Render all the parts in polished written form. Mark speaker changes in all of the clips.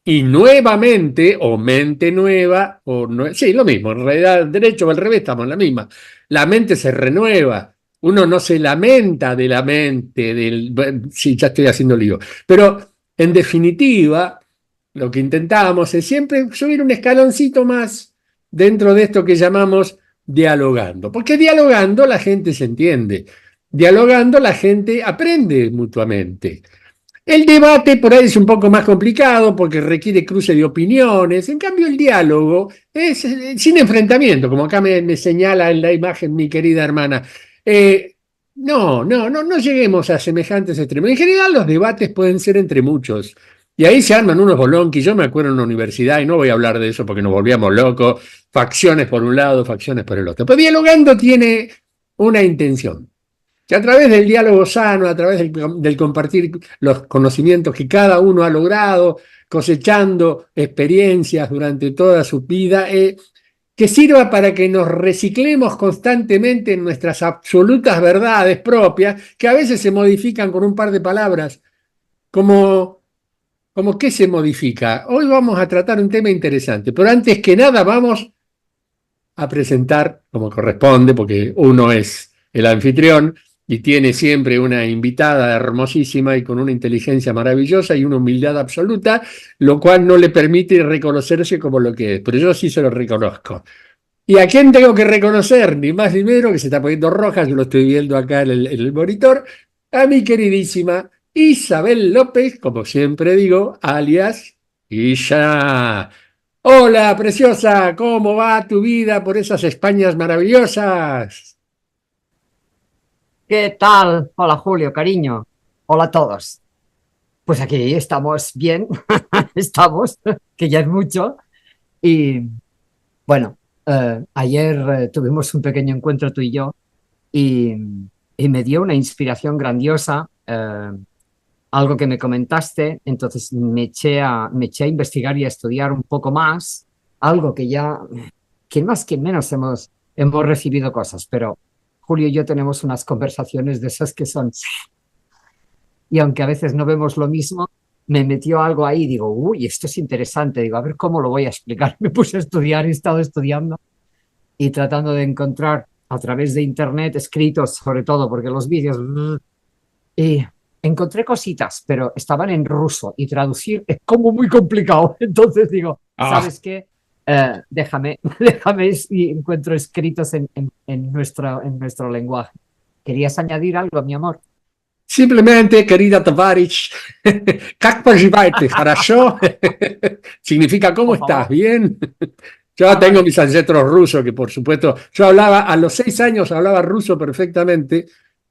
Speaker 1: y nuevamente, o mente nueva, sí, lo mismo, en realidad, derecho o al revés, estamos en la misma. La mente se renueva, uno no se lamenta de la mente, sí, ya estoy haciendo lío, pero en definitiva, lo que intentamos es siempre subir un escaloncito más dentro de esto que llamamos dialogando, porque dialogando la gente se entiende, dialogando la gente aprende mutuamente. El debate por ahí es un poco más complicado porque requiere cruce de opiniones. En cambio, el diálogo es sin enfrentamiento, como acá me señala en la imagen mi querida hermana. No lleguemos a semejantes extremos. En general, los debates pueden ser entre muchos. Y ahí se arman unos bolonquis. Yo me acuerdo en una universidad, y no voy a hablar de eso porque nos volvíamos locos, facciones por un lado, facciones por el otro. Pero dialogando tiene una intención que a través del diálogo sano, a través del compartir los conocimientos que cada uno ha logrado, cosechando experiencias durante toda su vida, que sirva para que nos reciclemos constantemente en nuestras absolutas verdades propias, que a veces se modifican con un par de palabras, como ¿qué se modifica? Hoy vamos a tratar un tema interesante, pero antes que nada vamos a presentar, como corresponde, porque uno es el anfitrión, y tiene siempre una invitada hermosísima y con una inteligencia maravillosa y una humildad absoluta, lo cual no le permite reconocerse como lo que es, pero yo sí se lo reconozco. ¿Y a quién tengo que reconocer? Ni más ni menos, que se está poniendo roja, yo lo estoy viendo acá en el monitor, a mi queridísima Isabel López, como siempre digo, alias Isha. Hola, preciosa, ¿cómo va tu vida por esas Españas maravillosas?
Speaker 2: ¿Qué tal? Hola Julio, cariño. Hola a todos. Pues aquí estamos bien, estamos, que ya es mucho. Y bueno, ayer tuvimos un pequeño encuentro tú y yo y, y me dio una inspiración grandiosa, algo que me comentaste, entonces me eché a investigar y a estudiar un poco más, algo que ya, que más que menos hemos recibido cosas, pero Julio y yo tenemos unas conversaciones de esas que son y aunque a veces no vemos lo mismo, me metió algo ahí y digo, uy, esto es interesante, digo, a ver cómo lo voy a explicar. Me puse a estudiar, he estado estudiando y tratando de encontrar a través de internet escritos, sobre todo porque los vídeos, y encontré cositas, pero estaban en ruso y traducir es como muy complicado. Entonces digo,
Speaker 1: Ah,
Speaker 2: ¿sabes qué? Déjame y encuentro escritos en nuestro lenguaje. ¿Querías añadir algo, mi amor?
Speaker 1: simplemente, querida Tavarich, как поживаете? ¿Хорошо? Significa, ¿cómo
Speaker 2: Por
Speaker 1: estás?
Speaker 2: favor.
Speaker 1: ¿Bien? Yo tengo
Speaker 2: Ay,
Speaker 1: mis ancestros rusos, que por supuesto, yo hablaba, a los 6 años hablaba ruso perfectamente,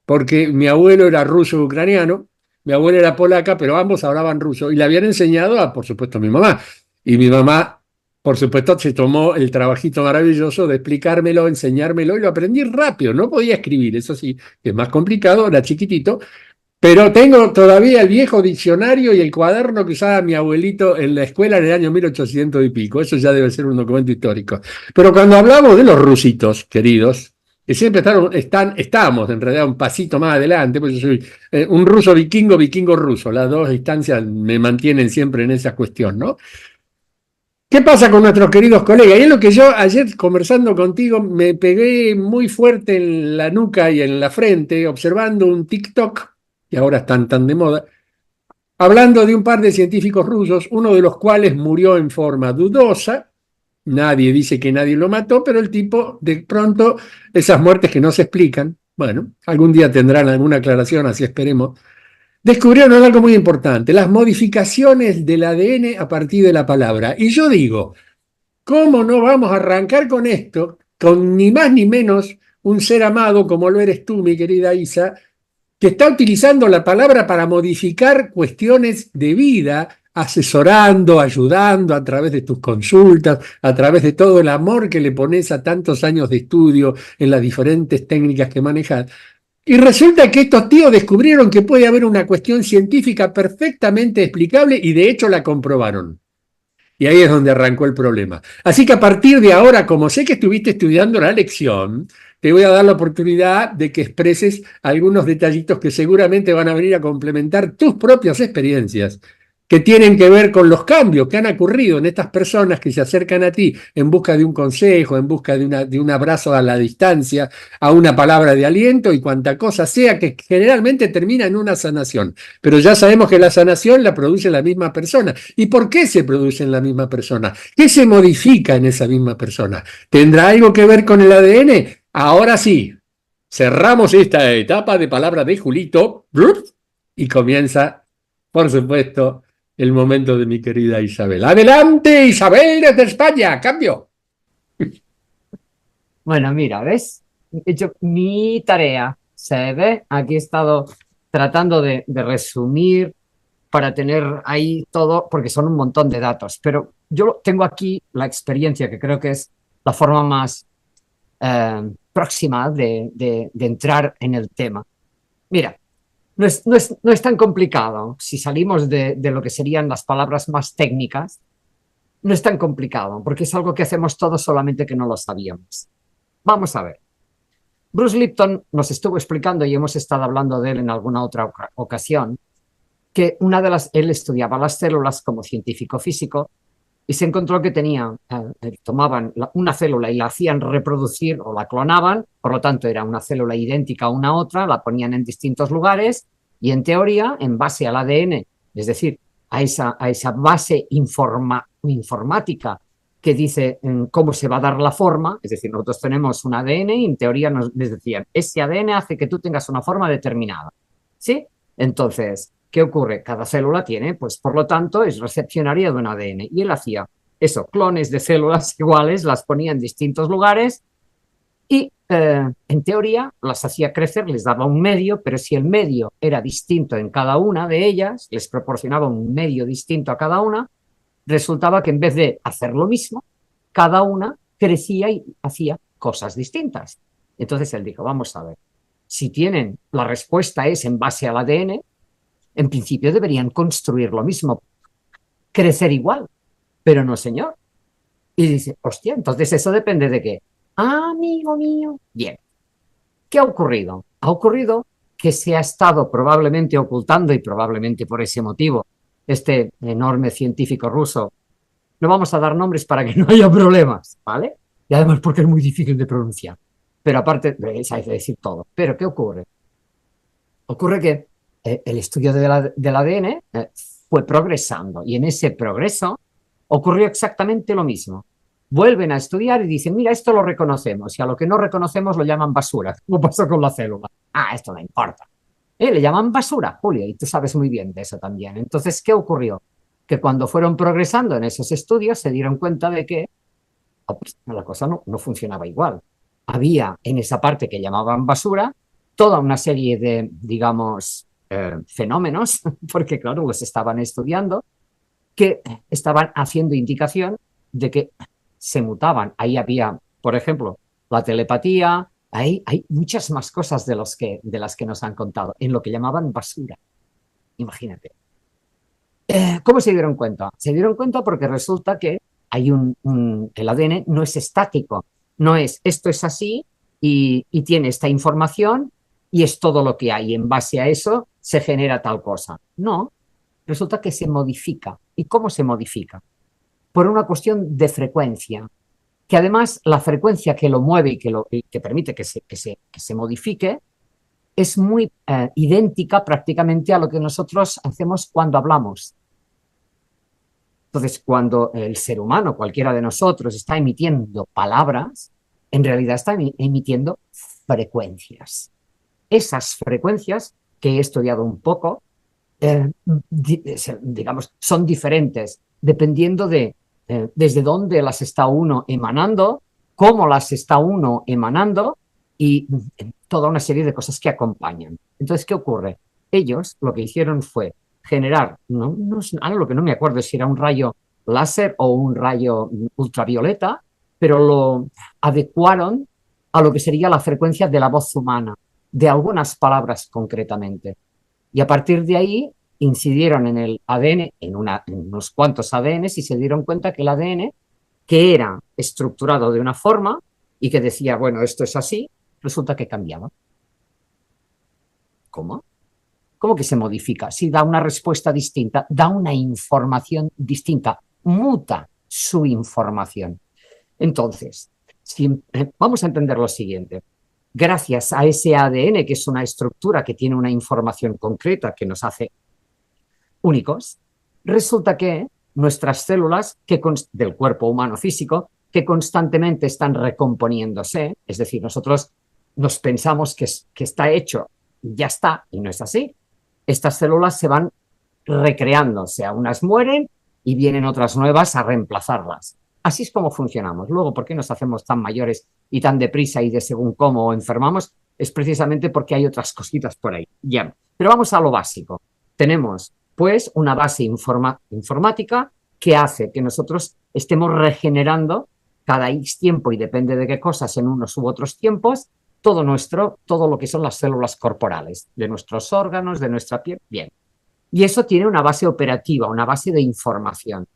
Speaker 1: porque mi abuelo era ruso-ucraniano, mi abuela era polaca, pero ambos hablaban ruso, y le habían enseñado a, por supuesto, a mi mamá. Y mi mamá, por supuesto, se tomó el trabajito maravilloso de explicármelo, enseñármelo, y lo aprendí rápido. No podía escribir, eso sí, que es más complicado, era chiquitito, pero tengo todavía el viejo diccionario y el cuaderno que usaba mi abuelito en la escuela en el año 1800 y pico. Eso ya debe ser un documento histórico. Pero cuando hablamos de los rusitos, queridos, que siempre estamos en realidad un pasito más adelante, porque yo soy un ruso vikingo, vikingo ruso. Las dos instancias me mantienen siempre en esa cuestión, ¿no? ¿Qué pasa con nuestros queridos colegas? Y es lo que yo ayer conversando contigo me pegué muy fuerte en la nuca y en la frente observando un TikTok, que ahora están tan de moda, hablando de un par de científicos rusos, uno de los cuales murió en forma dudosa. Nadie dice que nadie lo mató, pero el tipo, de pronto, esas muertes que no se explican, bueno, algún día tendrán alguna aclaración, así esperemos, descubrieron algo muy importante, las modificaciones del ADN a partir de la palabra. Y yo digo, ¿cómo no vamos a arrancar con esto, con ni más ni menos un ser amado como lo eres tú, mi querida Isa, que está utilizando la palabra para modificar cuestiones de vida, asesorando, ayudando a través de tus consultas, a través de todo el amor que le pones a tantos años de estudio en las diferentes técnicas que manejas? Y resulta que estos tíos descubrieron que puede haber una cuestión científica perfectamente explicable y de hecho la comprobaron. Y ahí es donde arrancó el problema. Así que a partir de ahora, como sé que estuviste estudiando la lección, te voy a dar la oportunidad de que expreses algunos detallitos que seguramente van a venir a complementar tus propias experiencias que tienen que ver con los cambios que han ocurrido en estas personas que se acercan a ti en busca de un consejo, en busca de un abrazo a la distancia, a una palabra de aliento y cuanta cosa sea, que generalmente termina en una sanación. Pero ya sabemos que la sanación la produce la misma persona. ¿Y por qué se produce en la misma persona? ¿Qué se modifica en esa misma persona? ¿Tendrá algo que ver con el ADN? Ahora sí, cerramos esta etapa de palabra de Julito y comienza, por supuesto, el momento de mi querida Isabel. Adelante, Isabel, desde España, cambio.
Speaker 2: Bueno, mira, ¿ves? He hecho mi tarea, ¿se ve? Aquí he estado tratando de resumir para tener ahí todo, porque son un montón de datos, pero yo tengo aquí la experiencia, que creo que es la forma más próxima de entrar en el tema. Mira, no es tan complicado. Si salimos de lo que serían las palabras más técnicas, no es tan complicado, porque es algo que hacemos todos solamente que no lo sabíamos. Vamos a ver. Bruce Lipton nos estuvo explicando, y hemos estado hablando de él en alguna otra ocasión, que él estudiaba las células como científico físico y se encontró que tomaban una célula y la hacían reproducir o la clonaban, por lo tanto era una célula idéntica a una otra, la ponían en distintos lugares y en teoría, en base al ADN, es decir, a esa base informática que dice cómo se va a dar la forma, es decir, nosotros tenemos un ADN y en teoría les decían, ese ADN hace que tú tengas una forma determinada, ¿sí? Entonces, ¿qué ocurre? Cada célula tiene, pues por lo tanto, es recepcionaria de un ADN. Y él hacía eso, clones de células iguales, las ponía en distintos lugares y en teoría las hacía crecer, les daba un medio, pero si el medio era distinto en cada una de ellas, les proporcionaba un medio distinto a cada una, resultaba que en vez de hacer lo mismo, cada una crecía y hacía cosas distintas. Entonces él dijo, vamos a ver, si tienen, la respuesta es en base al ADN, en principio deberían construir lo mismo, crecer igual, pero no, señor. Y dice, hostia, entonces eso depende de qué. Ah, amigo mío. Bien, ¿qué ha ocurrido? Ha ocurrido que se ha estado probablemente ocultando, y probablemente por ese motivo, este enorme científico ruso, no vamos a dar nombres para que no haya problemas, ¿vale? Y además porque es muy difícil de pronunciar. Pero aparte, hay que decir todo. Pero ¿qué ocurre? Ocurre que el estudio del ADN fue progresando y en ese progreso ocurrió exactamente lo mismo. Vuelven a estudiar y dicen, mira, esto lo reconocemos y a lo que no reconocemos lo llaman basura, como pasó con la célula. Ah, esto no importa. Le llaman basura, Julio, y tú sabes muy bien de eso también. Entonces, ¿qué ocurrió? Que cuando fueron progresando en esos estudios se dieron cuenta de que pues, la cosa no funcionaba igual. Había en esa parte que llamaban basura toda una serie de, digamos, fenómenos, porque claro, los estaban estudiando, que estaban haciendo indicación de que se mutaban. Ahí había, por ejemplo, la telepatía, hay muchas más cosas de las que nos han contado, en lo que llamaban basura. Imagínate. ¿Cómo se dieron cuenta? Se dieron cuenta porque resulta que hay el ADN no es estático, no es esto es así y tiene esta información y es todo lo que hay. En base a eso se genera tal cosa. No, resulta que se modifica. ¿Y cómo se modifica? Por una cuestión de frecuencia, que además la frecuencia que lo mueve y que permite que se modifique es muy idéntica prácticamente a lo que nosotros hacemos cuando hablamos. Entonces, cuando el ser humano, cualquiera de nosotros, está emitiendo palabras, en realidad está emitiendo frecuencias. Esas frecuencias, que he estudiado un poco, digamos, son diferentes dependiendo de desde dónde las está uno emanando, cómo las está uno emanando y toda una serie de cosas que acompañan. Entonces, ¿qué ocurre? Ellos lo que hicieron fue generar, ahora lo que no me acuerdo es si era un rayo láser o un rayo ultravioleta, pero lo adecuaron a lo que sería la frecuencia de la voz humana, de algunas palabras concretamente. Y a partir de ahí incidieron en el ADN, en unos cuantos ADNs, y se dieron cuenta que el ADN, que era estructurado de una forma y que decía, bueno, esto es así, resulta que cambiaba. ¿Cómo? ¿Cómo que se modifica? Sí, da una respuesta distinta, da una información distinta, muta su información. Entonces, vamos a entender lo siguiente. Gracias a ese ADN, que es una estructura que tiene una información concreta que nos hace únicos, resulta que nuestras células del cuerpo humano físico, que constantemente están recomponiéndose, es decir, nosotros nos pensamos que está hecho, ya está, y no es así. Estas células se van recreando, o sea, unas mueren y vienen otras nuevas a reemplazarlas. Así es como funcionamos. Luego, ¿por qué nos hacemos tan mayores y tan deprisa y de según cómo enfermamos? Es precisamente porque hay otras cositas por ahí. Ya. Pero vamos a lo básico. Tenemos, pues, una base informática que hace que nosotros estemos regenerando cada X tiempo, y depende de qué cosas en unos u otros tiempos, todo lo que son las células corporales, de nuestros órganos, de nuestra piel. Bien. Y eso tiene una base operativa, una base de información.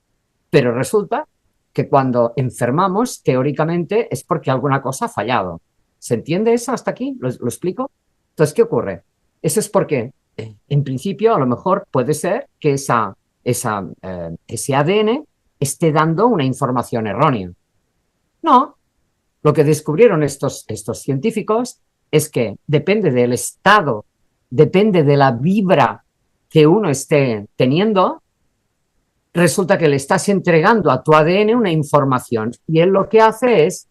Speaker 2: Pero resulta que cuando enfermamos, teóricamente, es porque alguna cosa ha fallado. ¿Se entiende eso hasta aquí? ¿Lo explico? Entonces, ¿qué ocurre? Eso es porque, en principio, a lo mejor puede ser que ese ADN esté dando una información errónea. No. Lo que descubrieron estos científicos es que depende del estado, depende de la vibra que uno esté teniendo, resulta que le estás entregando a tu ADN una información, y él lo que hace es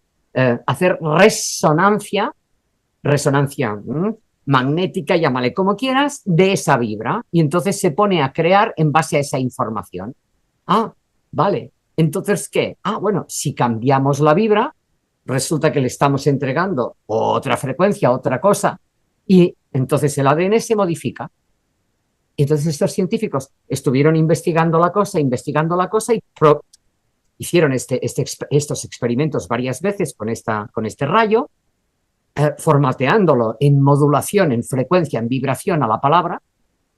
Speaker 2: hacer resonancia magnética, llámale como quieras, de esa vibra, y entonces se pone a crear en base a esa información. Ah, vale. Entonces, ¿qué? Ah, bueno, si cambiamos la vibra, resulta que le estamos entregando otra frecuencia, otra cosa, y entonces el ADN se modifica. Entonces estos científicos estuvieron investigando la cosa y hicieron estos experimentos varias veces con este rayo, formateándolo en modulación, en frecuencia, en vibración a la palabra,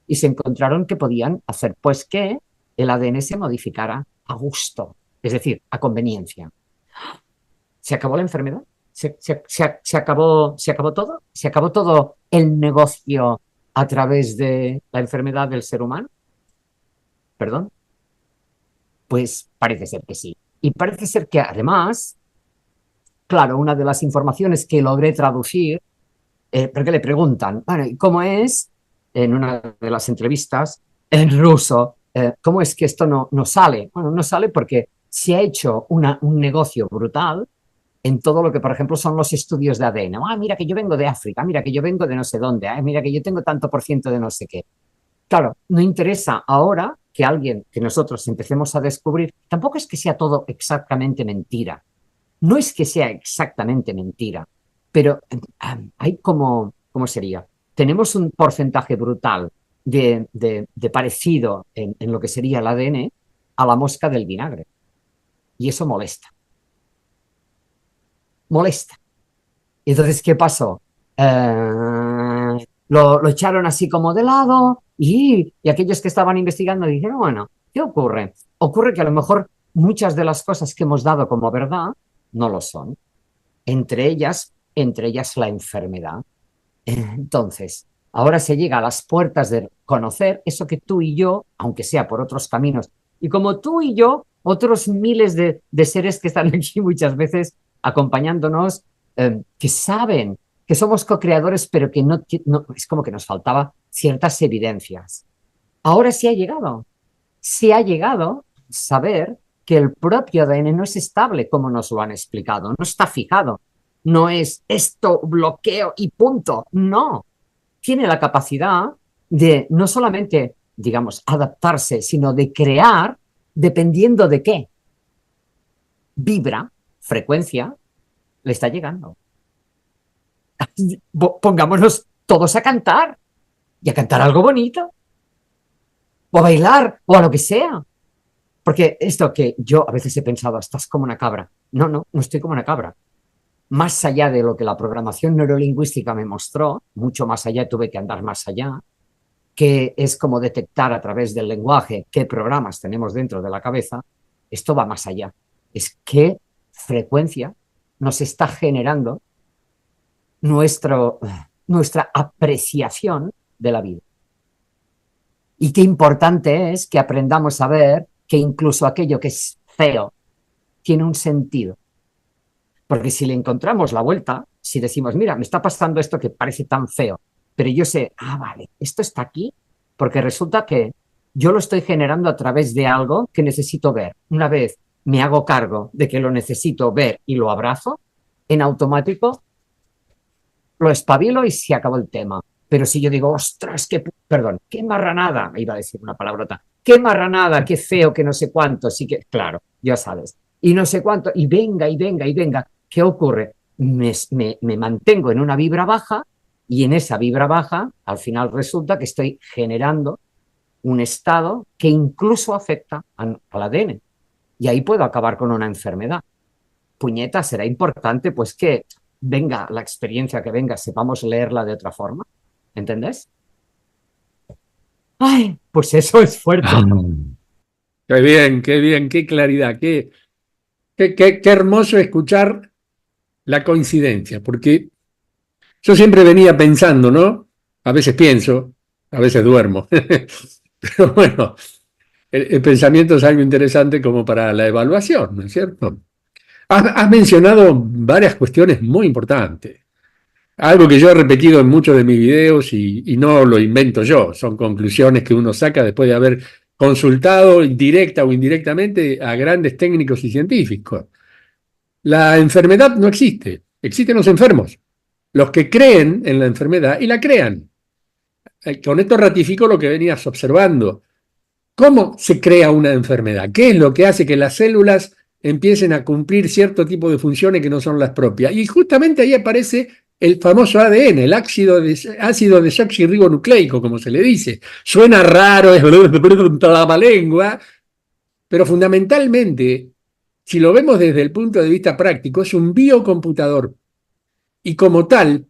Speaker 2: y se encontraron que podían hacer pues que el ADN se modificara a gusto, es decir, a conveniencia. ¿Se acabó la enfermedad? ¿Se acabó todo? ¿Se acabó todo el negocio a través de la enfermedad del ser humano? ¿Perdón? Pues parece ser que sí. Y parece ser que además, claro, una de las informaciones que logré traducir, porque le preguntan, bueno, ¿y cómo es, en una de las entrevistas, en ruso, cómo es que esto no sale? Bueno, no sale porque se ha hecho un negocio brutal en todo lo que, por ejemplo, son los estudios de ADN. Ah, mira que yo vengo de África, mira que yo vengo de no sé dónde, mira que yo tengo tanto por ciento de no sé qué. Claro, no interesa ahora que nosotros empecemos a descubrir, tampoco es que sea todo exactamente mentira, no es que sea exactamente mentira, pero hay ¿cómo sería? Tenemos un porcentaje brutal de parecido en lo que sería el ADN a la mosca del vinagre, y eso molesta. Y entonces, ¿qué pasó? Lo echaron así como de lado, y aquellos que estaban investigando dijeron, bueno, ¿qué ocurre? Ocurre que a lo mejor muchas de las cosas que hemos dado como verdad no lo son. Entre ellas la enfermedad. Entonces, ahora se llega a las puertas de conocer eso que tú y yo, aunque sea por otros caminos, y como tú y yo, otros miles de seres que están aquí muchas veces acompañándonos, que saben que somos co-creadores, pero que no, es como que nos faltaba ciertas evidencias. Ahora sí ha llegado a saber que el propio ADN no es estable como nos lo han explicado, no está fijado, no es esto, bloqueo y punto, no. Tiene la capacidad de no solamente, digamos, adaptarse, sino de crear dependiendo de qué. Vibra, frecuencia, le está llegando. Pongámonos todos a cantar, y a cantar algo bonito, o a bailar, o a lo que sea. Porque esto que yo a veces he pensado, estás como una cabra. No estoy como una cabra. Más allá de lo que la programación neurolingüística me mostró, mucho más allá, tuve que andar más allá, que es como detectar a través del lenguaje qué programas tenemos dentro de la cabeza. Esto va más allá. Es qué frecuencia nos está generando nuestra apreciación de la vida. Y qué importante es que aprendamos a ver que incluso aquello que es feo tiene un sentido. Porque si le encontramos la vuelta, si decimos, mira, me está pasando esto que parece tan feo, pero yo sé, vale, esto está aquí, porque resulta que yo lo estoy generando a través de algo que necesito ver. Una vez me hago cargo de que lo necesito ver y lo abrazo, en automático lo espabilo y se acabó el tema. Pero si yo digo, ostras, perdón, qué marranada, me iba a decir una palabrota, qué marranada, qué feo, que no sé cuánto, sí que, claro, ya sabes, y no sé cuánto, y venga, y venga, y venga, ¿qué ocurre? Me mantengo en una vibra baja y en esa vibra baja, al final resulta que estoy generando un estado que incluso afecta al ADN. Y ahí puedo acabar con una enfermedad. Puñeta, será importante pues que venga la experiencia que venga, sepamos leerla de otra forma. ¿Entendés? Ay, pues eso es fuerte.
Speaker 1: Qué bien, qué claridad, qué hermoso escuchar la coincidencia, porque yo siempre venía pensando, ¿no? A veces pienso, a veces duermo, pero bueno, el pensamiento es algo interesante como para la evaluación, ¿no es cierto? Has mencionado varias cuestiones muy importantes. Algo que yo he repetido en muchos de mis videos y no lo invento yo, son conclusiones que uno saca después de haber consultado directa o indirectamente a grandes técnicos y científicos. La enfermedad no existe, existen los enfermos, los que creen en la enfermedad y la crean. Con esto ratifico lo que venías observando. ¿Cómo se crea una enfermedad? ¿Qué es lo que hace que las células empiecen a cumplir cierto tipo de funciones que no son las propias? Y justamente ahí aparece el famoso ADN, el ácido desoxirribonucleico, como se le dice. Suena raro, es la lengua, pero fundamentalmente, si lo vemos desde el punto de vista práctico, es un biocomputador y como tal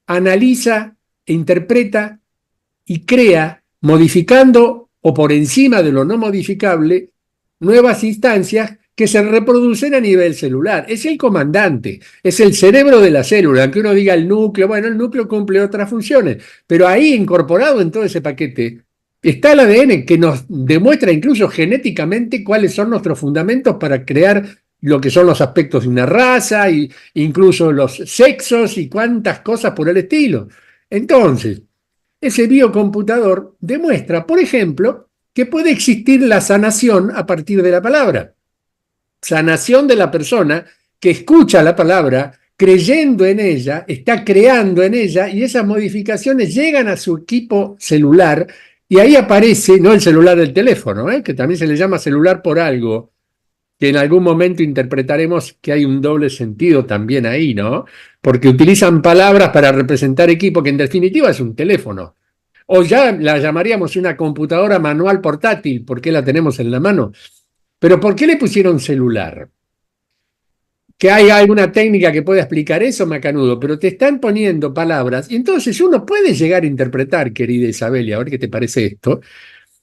Speaker 1: analiza, interpreta y crea, modificando o por encima de lo no modificable, nuevas instancias que se reproducen a nivel celular. Es el comandante, es el cerebro de la célula, aunque uno diga el núcleo, bueno, el núcleo cumple otras funciones, pero ahí incorporado en todo ese paquete está el ADN que nos demuestra incluso genéticamente cuáles son nuestros fundamentos para crear lo que son los aspectos de una raza, e incluso los sexos y cuántas cosas por el estilo. Entonces, ese biocomputador demuestra, por ejemplo, que puede existir la sanación a partir de la palabra. Sanación de la persona que escucha la palabra, creyendo en ella, está creando en ella y esas modificaciones llegan a su equipo celular y ahí aparece, no el celular del teléfono, que también se le llama celular por algo, que en algún momento interpretaremos que hay un doble sentido también ahí, ¿no? Porque utilizan palabras para representar equipo que en definitiva es un teléfono. O ya la llamaríamos una computadora manual portátil, porque la tenemos en la mano. Pero ¿por qué le pusieron celular? Que hay alguna técnica que pueda explicar eso, macanudo, pero te están poniendo palabras. Y entonces uno puede llegar a interpretar, querida Isabel, y a ver qué te parece esto,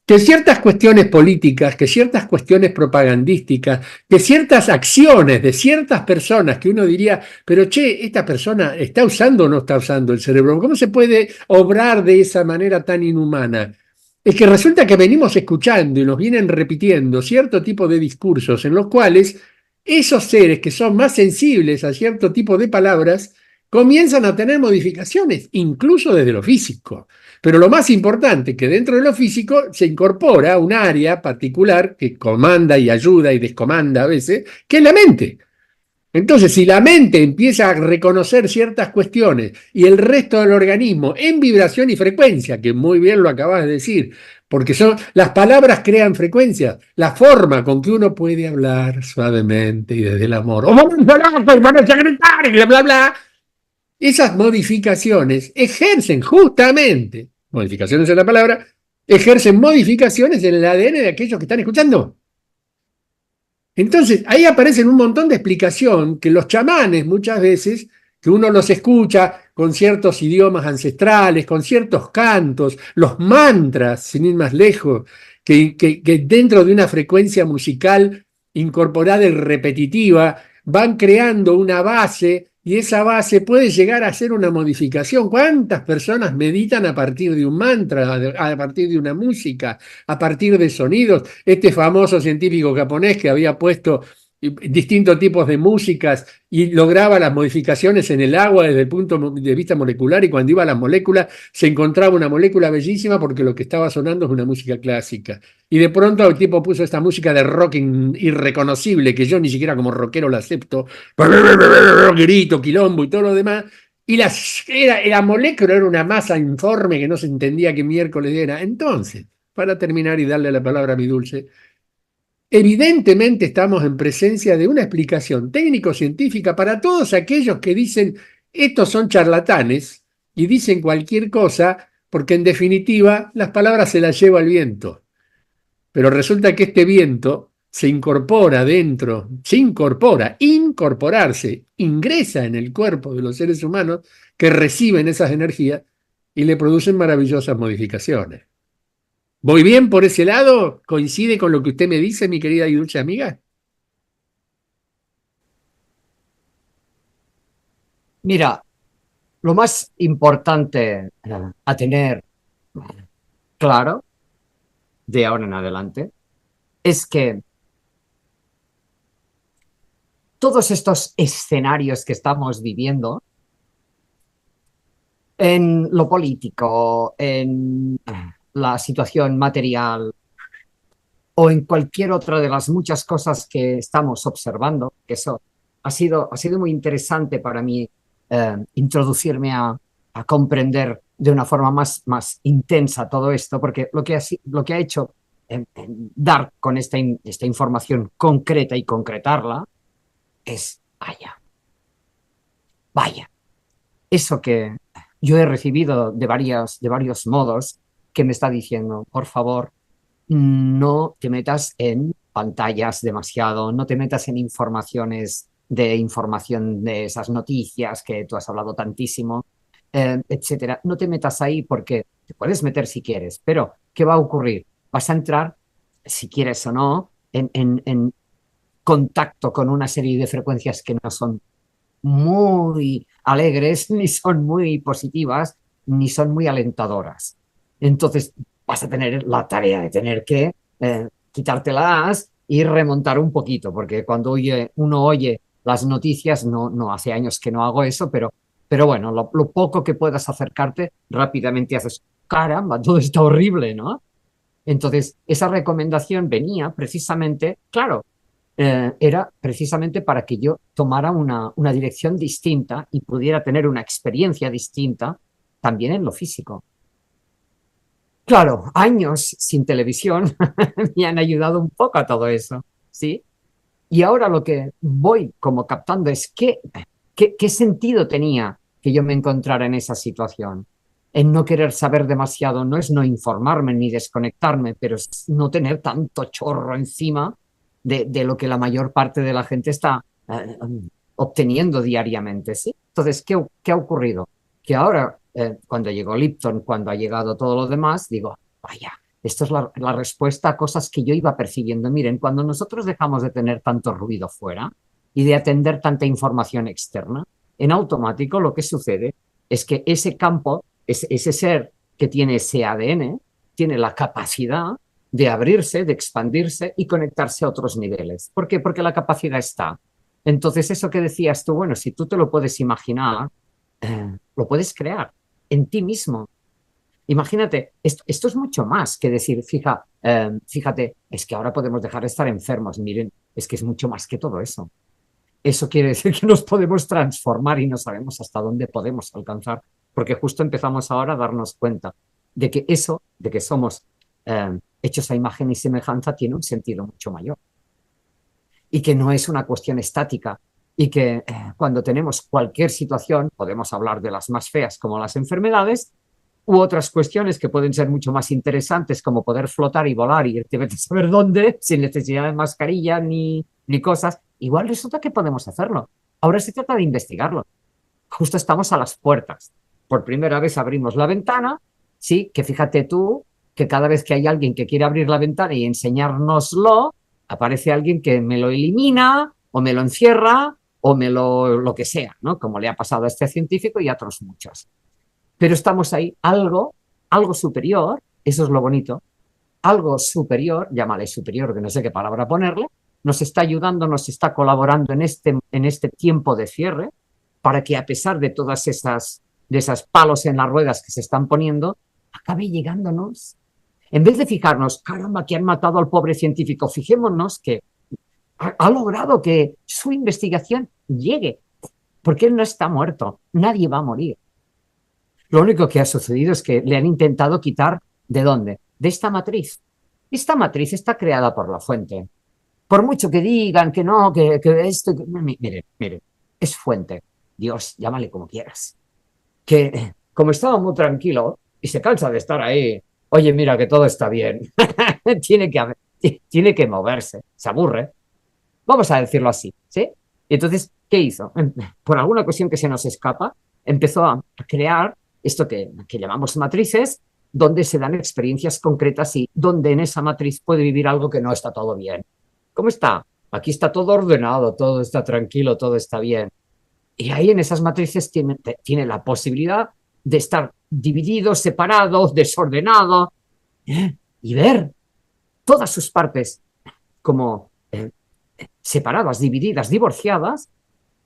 Speaker 1: que ciertas cuestiones políticas, que ciertas cuestiones propagandísticas, que ciertas acciones de ciertas personas que uno diría, pero che, esta persona está usando o no está usando el cerebro, ¿cómo se puede obrar de esa manera tan inhumana? Es que resulta que venimos escuchando y nos vienen repitiendo cierto tipo de discursos en los cuales esos seres que son más sensibles a cierto tipo de palabras comienzan a tener modificaciones, incluso desde lo físico. Pero lo más importante, que dentro de lo físico se incorpora un área particular que comanda y ayuda y descomanda a veces, que es la mente. Entonces, si la mente empieza a reconocer ciertas cuestiones y el resto del organismo en vibración y frecuencia, que muy bien lo acabas de decir, porque las palabras crean frecuencias, la forma con que uno puede hablar suavemente y desde el amor, o vamos a gritar y bla, bla, bla, esas modificaciones ejercen justamente, modificaciones en la palabra, ejercen modificaciones en el ADN de aquellos que están escuchando. Entonces, ahí aparecen un montón de explicación que los chamanes muchas veces, que uno los escucha con ciertos idiomas ancestrales, con ciertos cantos, los mantras, sin ir más lejos, que dentro de una frecuencia musical incorporada y repetitiva van creando una base y esa base puede llegar a ser una modificación. ¿Cuántas personas meditan a partir de un mantra, a partir de una música, a partir de sonidos? Este famoso científico japonés que había puesto distintos tipos de músicas y lograba las modificaciones en el agua desde el punto de vista molecular, y cuando iba a las moléculas se encontraba una molécula bellísima porque lo que estaba sonando es una música clásica. Y de pronto el tipo puso esta música de rock irreconocible, que yo ni siquiera como rockero la acepto, grito, quilombo y todo lo demás, y la molécula era una masa informe que no se entendía qué miércoles era. Entonces, para terminar y darle la palabra a mi dulce, evidentemente estamos en presencia de una explicación técnico-científica para todos aquellos que dicen estos son charlatanes y dicen cualquier cosa porque en definitiva las palabras se las lleva el viento. Pero resulta que este viento se incorpora dentro, se incorpora, incorporarse, ingresa en el cuerpo de los seres humanos que reciben esas energías y le producen maravillosas modificaciones. ¿Voy bien por ese lado? ¿Coincide con lo que usted me dice, mi querida y dulce amiga?
Speaker 2: Mira, lo más importante a tener claro de ahora en adelante es que todos estos escenarios que estamos viviendo en lo político, en la situación material o en cualquier otra de las muchas cosas que estamos observando, que eso ha sido muy interesante para mí introducirme a comprender de una forma más intensa todo esto, porque lo que ha hecho dar con esta información concreta y concretarla es, vaya, eso que yo he recibido de varios modos que me está diciendo, por favor, no te metas en pantallas demasiado, no te metas en información de esas noticias que tú has hablado tantísimo, etcétera. No te metas ahí porque te puedes meter si quieres, pero ¿qué va a ocurrir? Vas a entrar, si quieres o no, en contacto con una serie de frecuencias que no son muy alegres, ni son muy positivas, ni son muy alentadoras. Entonces vas a tener la tarea de tener que quitártelas y remontar un poquito, porque cuando uno oye las noticias, no hace años que no hago eso, pero bueno, lo poco que puedas acercarte, rápidamente haces, caramba, todo está horrible, ¿no? Entonces, esa recomendación venía precisamente, claro, era precisamente para que yo tomara una dirección distinta y pudiera tener una experiencia distinta también en lo físico. Claro, años sin televisión me han ayudado un poco a todo eso, ¿sí? Y ahora lo que voy como captando es qué sentido tenía que yo me encontrara en esa situación. En no querer saber demasiado, no es no informarme ni desconectarme, pero es no tener tanto chorro encima de lo que la mayor parte de la gente está obteniendo diariamente, ¿sí? Entonces, ¿qué ha ocurrido? Que ahora, cuando llegó Lipton, cuando ha llegado todo lo demás, digo, vaya, esto es la respuesta a cosas que yo iba percibiendo. Miren, cuando nosotros dejamos de tener tanto ruido fuera y de atender tanta información externa, en automático lo que sucede es que ese campo, ese ser que tiene ese ADN, tiene la capacidad de abrirse, de expandirse y conectarse a otros niveles. ¿Por qué? Porque la capacidad está. Entonces, eso que decías tú, bueno, si tú te lo puedes imaginar, lo puedes crear en ti mismo. Imagínate, esto es mucho más que decir, fíjate, es que ahora podemos dejar de estar enfermos. Miren, es que es mucho más que todo eso. Eso quiere decir que nos podemos transformar y no sabemos hasta dónde podemos alcanzar, porque justo empezamos ahora a darnos cuenta de que eso, de que somos hechos a imagen y semejanza, tiene un sentido mucho mayor. Y que no es una cuestión estática. Y que cuando tenemos cualquier situación, podemos hablar de las más feas como las enfermedades, u otras cuestiones que pueden ser mucho más interesantes, como poder flotar y volar y irte a saber dónde, sin necesidad de mascarilla ni cosas, igual resulta que podemos hacerlo. Ahora se trata de investigarlo. Justo estamos a las puertas. Por primera vez abrimos la ventana, sí, que fíjate tú que cada vez que hay alguien que quiere abrir la ventana y enseñárnoslo, aparece alguien que me lo elimina o me lo encierra o lo que sea, ¿no? Como le ha pasado a este científico y a otros muchos. Pero estamos ahí, algo superior, eso es lo bonito, algo superior, llámale superior, que no sé qué palabra ponerle, nos está ayudando, nos está colaborando en este tiempo de cierre, para que a pesar de todas de esas palos en las ruedas que se están poniendo, acabe llegándonos. En vez de fijarnos, caramba, que han matado al pobre científico, fijémonos que ha logrado que su investigación llegue, porque él no está muerto, nadie va a morir. Lo único que ha sucedido es que le han intentado quitar, ¿de dónde? De esta matriz. Esta matriz está creada por la fuente. Por mucho que digan que no, que esto... Mire, es fuente. Dios, llámale como quieras. Que como estaba muy tranquilo y se cansa de estar ahí, oye, mira que todo está bien, tiene que moverse, se aburre. Vamos a decirlo así, ¿sí? Y entonces, ¿qué hizo? Por alguna cuestión que se nos escapa, empezó a crear esto que llamamos matrices, donde se dan experiencias concretas y donde en esa matriz puede vivir algo que no está todo bien. ¿Cómo está? Aquí está todo ordenado, todo está tranquilo, todo está bien. Y ahí en esas matrices tiene la posibilidad de estar dividido, separado, desordenado, y ver todas sus partes como separadas, divididas, divorciadas,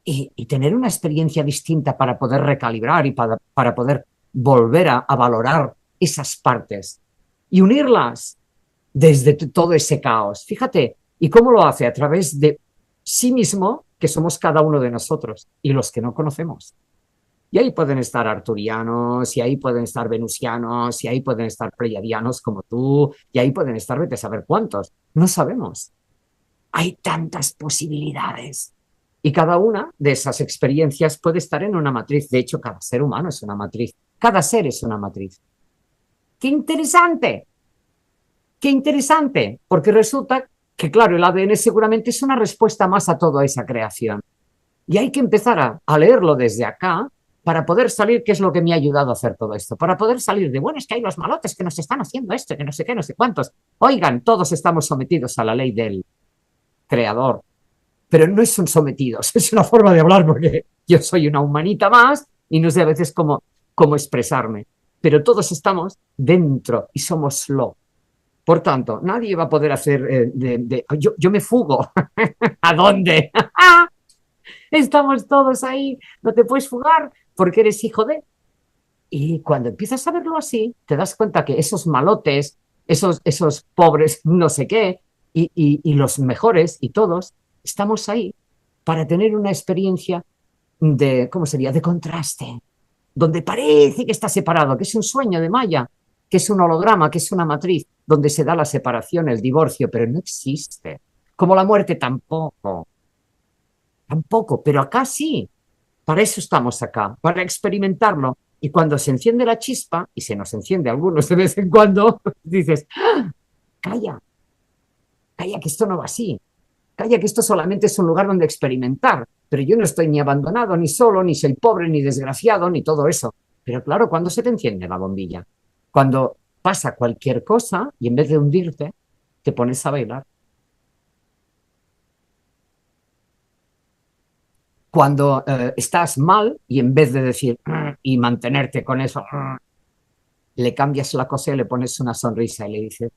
Speaker 2: y tener una experiencia distinta para poder recalibrar y para poder volver a valorar esas partes y unirlas desde todo ese caos. Fíjate, ¿y cómo lo hace? A través de sí mismo, que somos cada uno de nosotros y los que no conocemos. Y ahí pueden estar arturianos, y ahí pueden estar venusianos, y ahí pueden estar pleiadianos como tú, y ahí pueden estar, vete a saber cuántos. No sabemos. Hay tantas posibilidades. Y cada una de esas experiencias puede estar en una matriz. De hecho, cada ser humano es una matriz. Cada ser es una matriz. ¡Qué interesante! ¡Qué interesante! Porque resulta que, claro, el ADN seguramente es una respuesta más a toda esa creación. Y hay que empezar a leerlo desde acá para poder salir, qué es lo que me ha ayudado a hacer todo esto, para poder salir de, bueno, es que hay los malotes que nos están haciendo esto, que no sé qué, no sé cuántos. Oigan, todos estamos sometidos a la ley del creador, pero no son sometidos, es una forma de hablar porque yo soy una humanita más y no sé a veces cómo expresarme, pero todos estamos dentro y somos lo. Por tanto, nadie va a poder hacer yo me fugo. ¿A dónde? Estamos todos ahí, no te puedes fugar porque eres hijo de... Y cuando empiezas a verlo así, te das cuenta que esos malotes, esos pobres no sé qué, y los mejores y todos, estamos ahí para tener una experiencia de, ¿cómo sería?, de contraste, donde parece que está separado, que es un sueño de Maya, que es un holograma, que es una matriz, donde se da la separación, el divorcio, pero no existe. Como la muerte tampoco. Tampoco, pero acá sí. Para eso estamos acá, para experimentarlo. Y cuando se enciende la chispa, y se nos enciende a algunos de vez en cuando, dices, ¡ah! Calla, calla que esto no va así. Calla que esto solamente es un lugar donde experimentar. Pero yo no estoy ni abandonado, ni solo, ni soy pobre, ni desgraciado, ni todo eso. Pero claro, cuando se te enciende la bombilla, cuando pasa cualquier cosa y en vez de hundirte, te pones a bailar. Cuando estás mal y en vez de decir y mantenerte con eso, le cambias la cosa y le pones una sonrisa y le dices,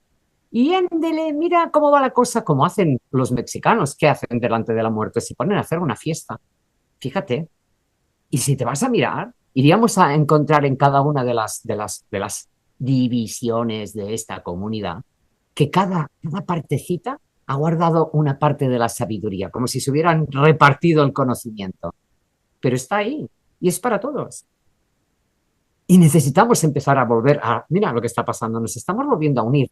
Speaker 2: y éndele, mira cómo va la cosa, como hacen los mexicanos, ¿qué hacen delante de la muerte? Se ponen a hacer una fiesta. Fíjate. Y si te vas a mirar, iríamos a encontrar en cada una de las divisiones de esta comunidad que cada partecita ha guardado una parte de la sabiduría, como si se hubieran repartido el conocimiento. Pero está ahí y es para todos. Y necesitamos empezar a volver a... Mira lo que está pasando, nos estamos volviendo a unir.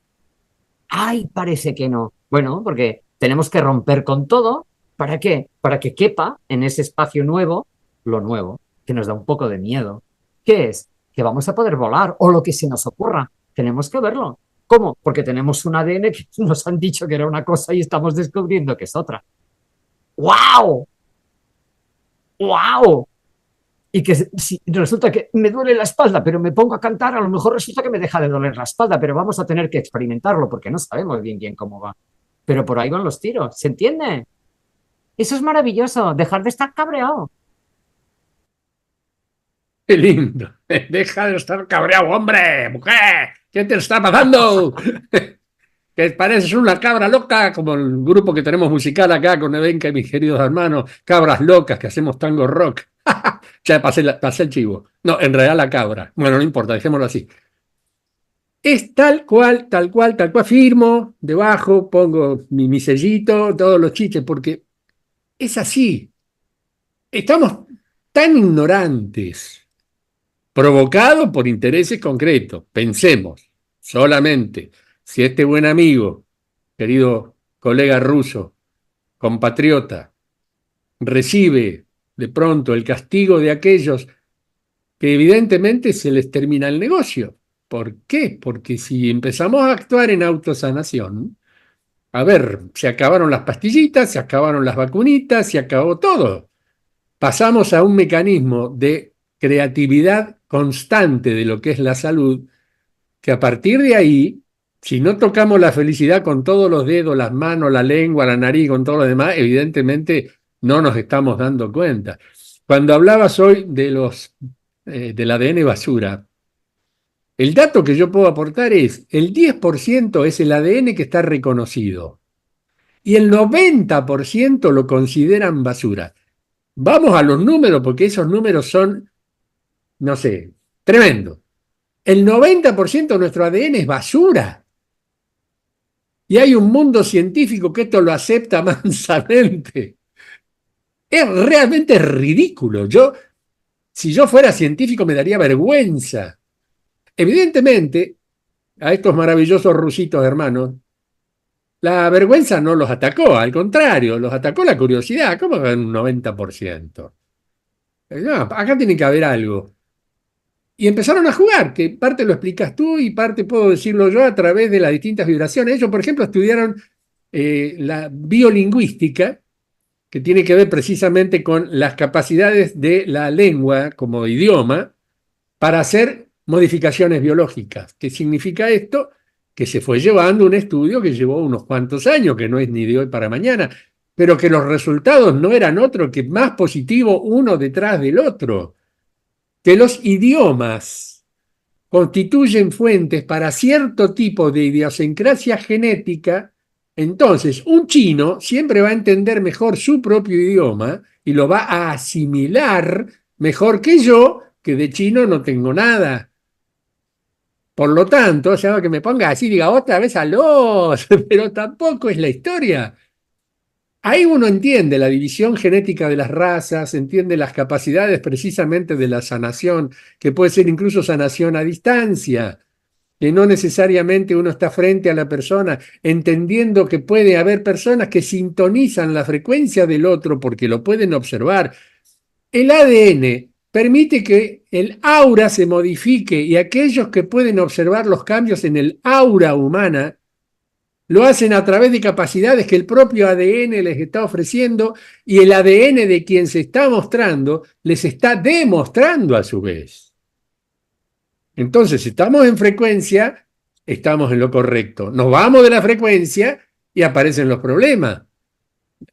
Speaker 2: ¡Ay, parece que no! Bueno, porque tenemos que romper con todo. ¿Para qué? Para que quepa en ese espacio nuevo lo nuevo, que nos da un poco de miedo. ¿Qué es? Que vamos a poder volar o lo que se nos ocurra. Tenemos que verlo. ¿Cómo? Porque tenemos un ADN que nos han dicho que era una cosa y estamos descubriendo que es otra. ¡Wow! ¡Wow! Y que si resulta que me duele la espalda, pero me pongo a cantar, a lo mejor resulta que me deja de doler la espalda, pero vamos a tener que experimentarlo porque no sabemos bien cómo va. Pero por ahí van los tiros, ¿se entiende? Eso es maravilloso, dejar de estar cabreado.
Speaker 1: Qué lindo. Deja de estar cabreado, hombre, mujer. ¿Qué te está pasando? Que pareces una cabra loca, como el grupo que tenemos musical acá con Evenca y mis queridos hermanos, cabras locas que hacemos tango rock. Ya pasé, pasé el chivo. No, en realidad la cabra. Bueno, no importa, dejémoslo así. Es tal cual, tal cual, tal cual. Firmo, debajo pongo mi sellito, todos los chistes, porque es así. Estamos tan ignorantes, provocados por intereses concretos. Pensemos solamente si este buen amigo, querido colega ruso, compatriota, recibe de pronto el castigo de aquellos que evidentemente se les termina el negocio. ¿Por qué? Porque si empezamos a actuar en autosanación, a ver, se acabaron las pastillitas, se acabaron las vacunitas, se acabó todo. Pasamos a un mecanismo de creatividad constante de lo que es la salud, que a partir de ahí, si no tocamos la felicidad con todos los dedos, las manos, la lengua, la nariz, con todo lo demás, evidentemente no nos estamos dando cuenta. Cuando hablabas hoy de del ADN basura, el dato que yo puedo aportar es, el 10% es el ADN que está reconocido y el 90% lo consideran basura. Vamos a los números porque esos números son, no sé, tremendos. El 90% de nuestro ADN es basura. Y hay un mundo científico que esto lo acepta mansamente. Es realmente ridículo. Si yo fuera científico, me daría vergüenza. Evidentemente, a estos maravillosos rusitos hermanos, la vergüenza no los atacó, al contrario, los atacó la curiosidad. ¿Cómo que un 90%? No, acá tiene que haber algo. Y empezaron a jugar, que parte lo explicas tú y parte puedo decirlo yo a través de las distintas vibraciones. Ellos, por ejemplo, estudiaron la biolingüística, que tiene que ver precisamente con las capacidades de la lengua como idioma para hacer modificaciones biológicas. ¿Qué significa esto? Que se fue llevando un estudio que llevó unos cuantos años, que no es ni de hoy para mañana, pero que los resultados no eran otro que más positivo uno detrás del otro, que los idiomas constituyen fuentes para cierto tipo de idiosincrasia genética. Entonces un chino siempre va a entender mejor su propio idioma y lo va a asimilar mejor que yo, que de chino no tengo nada. Por lo tanto, o sea, que me ponga así, diga otra vez a los, pero tampoco es la historia. Ahí uno entiende la división genética de las razas, entiende las capacidades precisamente de la sanación, que puede ser incluso sanación a distancia, que no necesariamente uno está frente a la persona, entendiendo que puede haber personas que sintonizan la frecuencia del otro porque lo pueden observar. El ADN permite que el aura se modifique y aquellos que pueden observar los cambios en el aura humana lo hacen a través de capacidades que el propio ADN les está ofreciendo y el ADN de quien se está mostrando les está demostrando a su vez. Entonces, si estamos en frecuencia, estamos en lo correcto. Nos vamos de la frecuencia y aparecen los problemas.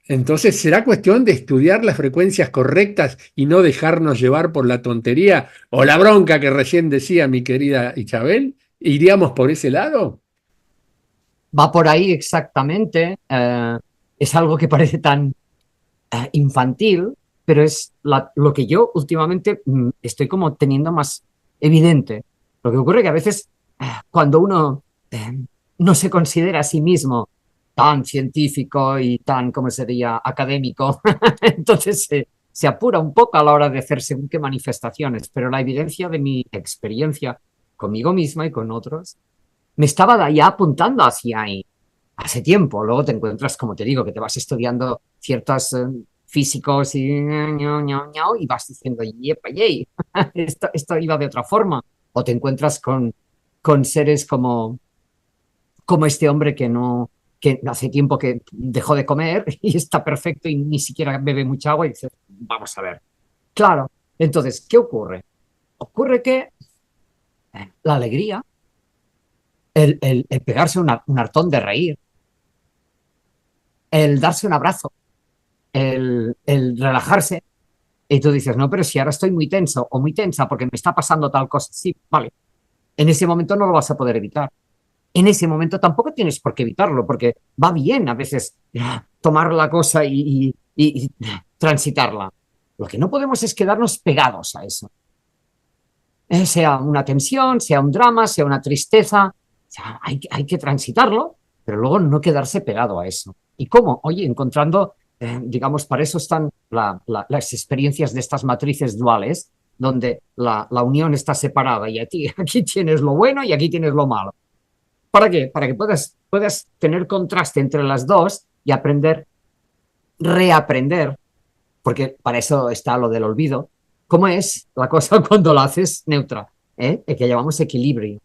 Speaker 1: Entonces, ¿será cuestión de estudiar las frecuencias correctas y no dejarnos llevar por la tontería o la bronca que recién decía mi querida Isabel? ¿Iríamos por ese lado?
Speaker 2: Va por ahí exactamente. Es algo que parece tan infantil, pero es lo que yo últimamente estoy como teniendo más evidente. Lo que ocurre que a veces cuando uno no se considera a sí mismo tan científico y tan, ¿cómo sería?, académico, entonces se apura un poco a la hora de hacer según qué manifestaciones, pero la evidencia de mi experiencia conmigo misma y con otros me estaba ya apuntando hacia ahí hace tiempo. Luego te encuentras, como te digo, que te vas estudiando ciertos físicos y vas diciendo, yepa, yey, esto iba de otra forma. O te encuentras con seres como este hombre que hace tiempo que dejó de comer y está perfecto y ni siquiera bebe mucha agua y dices, vamos a ver. Claro, entonces, ¿qué ocurre? Ocurre que la alegría, el pegarse un hartón de reír, el darse un abrazo, el relajarse. Y tú dices, no, pero si ahora estoy muy tenso o muy tensa porque me está pasando tal cosa. Sí, vale. En ese momento no lo vas a poder evitar. En ese momento tampoco tienes por qué evitarlo, porque va bien a veces tomar la cosa y transitarla. Lo que no podemos es quedarnos pegados a eso. Sea una tensión, sea un drama, sea una tristeza, o sea, hay que transitarlo, pero luego no quedarse pegado a eso. ¿Y cómo? Oye, encontrando, digamos, para eso están las experiencias de estas matrices duales, donde la unión está separada y aquí tienes lo bueno y aquí tienes lo malo. ¿Para qué? Para que puedas tener contraste entre las dos y aprender, reaprender, porque para eso está lo del olvido. ¿Cómo es la cosa cuando la haces neutra? El que llamamos equilibrio.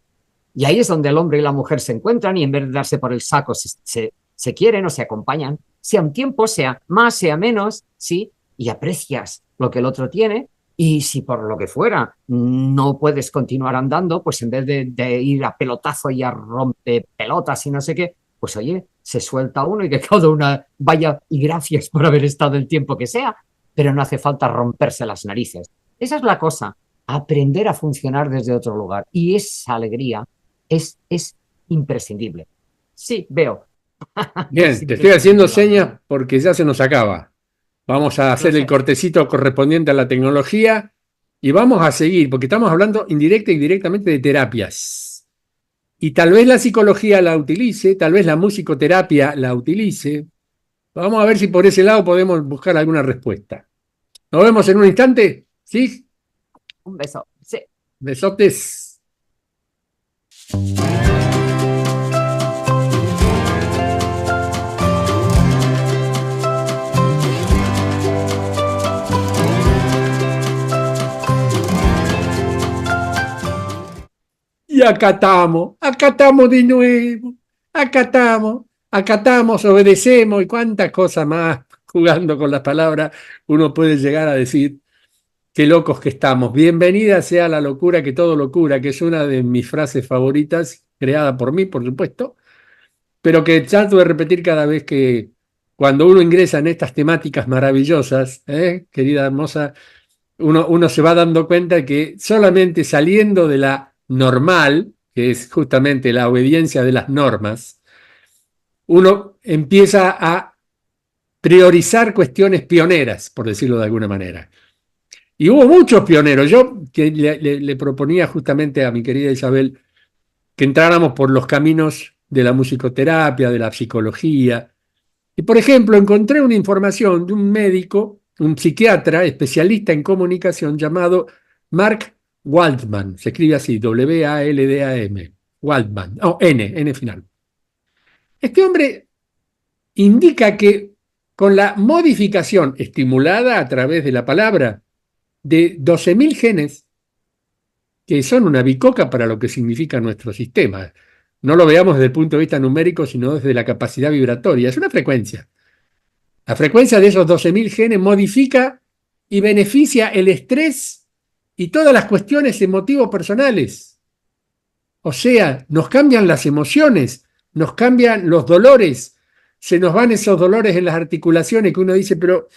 Speaker 2: Y ahí es donde el hombre y la mujer se encuentran y en vez de darse por el saco se quieren o se acompañan, sea un tiempo, sea más, sea menos, ¿sí? Y aprecias lo que el otro tiene y si por lo que fuera no puedes continuar andando, pues en vez de ir a pelotazo y a romper pelotas y no sé qué, pues oye, se suelta uno y que cada una vaya y gracias por haber estado el tiempo que sea, pero no hace falta romperse las narices. Esa es la cosa, aprender a funcionar desde otro lugar y esa alegría es imprescindible. Sí, veo que es
Speaker 1: Bien, te estoy haciendo
Speaker 2: imprescindible, la verdad.
Speaker 1: señas porque ya se nos acaba. Vamos a
Speaker 2: Lo
Speaker 1: hacer el
Speaker 2: sé.
Speaker 1: cortecito correspondiente a la tecnología y vamos a seguir, porque estamos hablando indirecta y directamente de terapias. Y tal vez la psicología la utilice, tal vez la musicoterapia la utilice. Vamos a ver si por ese lado podemos buscar alguna respuesta. Nos vemos en un instante. ¿Sí?
Speaker 2: Un beso. Sí.
Speaker 1: Besotes. Y acatamos de nuevo, acatamos, obedecemos y cuántas cosas más jugando con las palabras uno puede llegar a decir. Qué locos que estamos. Bienvenida sea la locura que todo locura, que es una de mis frases favoritas, creada por mí, por supuesto, pero que trato de repetir cada vez que cuando uno ingresa en estas temáticas maravillosas, querida hermosa, uno se va dando cuenta que solamente saliendo de la normal, que es justamente la obediencia de las normas, uno empieza a priorizar cuestiones pioneras, por decirlo de alguna manera. Y hubo muchos pioneros. Yo que le proponía justamente a mi querida Isabel que entráramos por los caminos de la musicoterapia, de la psicología. Y por ejemplo, encontré una información de un médico, un psiquiatra especialista en comunicación llamado Mark Waldman. Se escribe así, W-A-L-D-A-M. Waldman, N final. Este hombre indica que con la modificación estimulada a través de la palabra de 12.000 genes, que son una bicoca para lo que significa nuestro sistema. No lo veamos desde el punto de vista numérico, sino desde la capacidad vibratoria. Es una frecuencia. La frecuencia de esos 12.000 genes modifica y beneficia el estrés y todas las cuestiones emotivo-personales. O sea, nos cambian las emociones, nos cambian los dolores, se nos van esos dolores en las articulaciones que uno dice, pero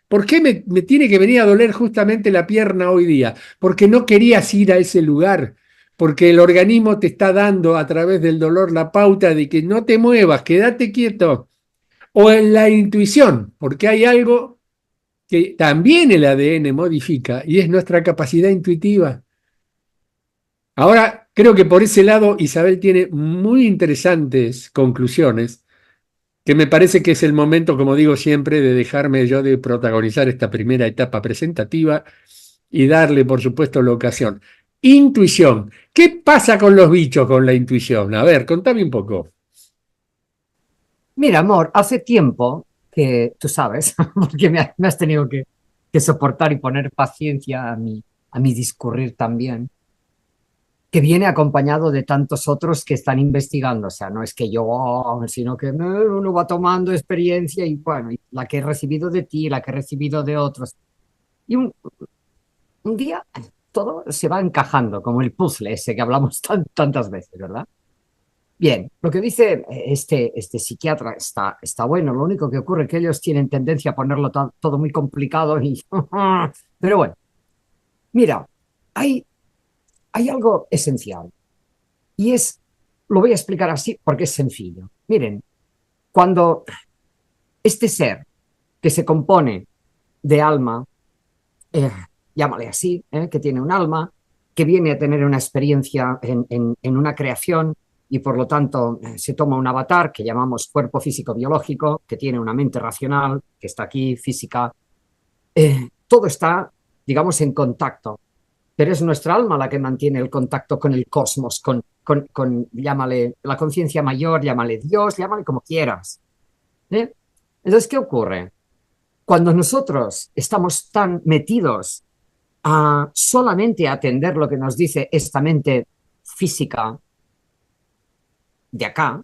Speaker 1: ¿por qué me tiene que venir a doler justamente la pierna hoy día? Porque no querías ir a ese lugar, porque el organismo te está dando a través del dolor la pauta de que no te muevas, quédate quieto. O en la intuición, porque hay algo que también el ADN modifica y es nuestra capacidad intuitiva. Ahora, creo que por ese lado Isabel tiene muy interesantes conclusiones, que me parece que es el momento, como digo siempre, de dejarme yo de protagonizar esta primera etapa presentativa y darle, por supuesto, la ocasión. Intuición. ¿Qué pasa con los bichos con la intuición? A ver, contame un poco.
Speaker 2: Mira, amor, hace tiempo que tú sabes, porque me has tenido que soportar y poner paciencia a mi discurrir también, que viene acompañado de tantos otros que están investigando. O sea, no es que yo, sino que uno va tomando experiencia y bueno, y la que he recibido de ti, la que he recibido de otros. Y un día todo se va encajando, como el puzzle ese que hablamos tantas veces, ¿verdad? Bien, lo que dice este psiquiatra está bueno, lo único que ocurre es que ellos tienen tendencia a ponerlo todo muy complicado y... Pero bueno, mira, hay, hay algo esencial y lo voy a explicar así porque es sencillo. Miren, cuando este ser que se compone de alma, eh, llámale así, que tiene un alma, que viene a tener una experiencia en una creación y por lo tanto se toma un avatar que llamamos cuerpo físico-biológico, que tiene una mente racional, que está aquí, física. Todo está, digamos, en contacto, pero es nuestra alma la que mantiene el contacto con el cosmos, llámale la conciencia mayor, llámale Dios, llámale como quieras. ¿Eh? Entonces, ¿qué ocurre? Cuando nosotros estamos tan metidos a solamente atender lo que nos dice esta mente física de acá,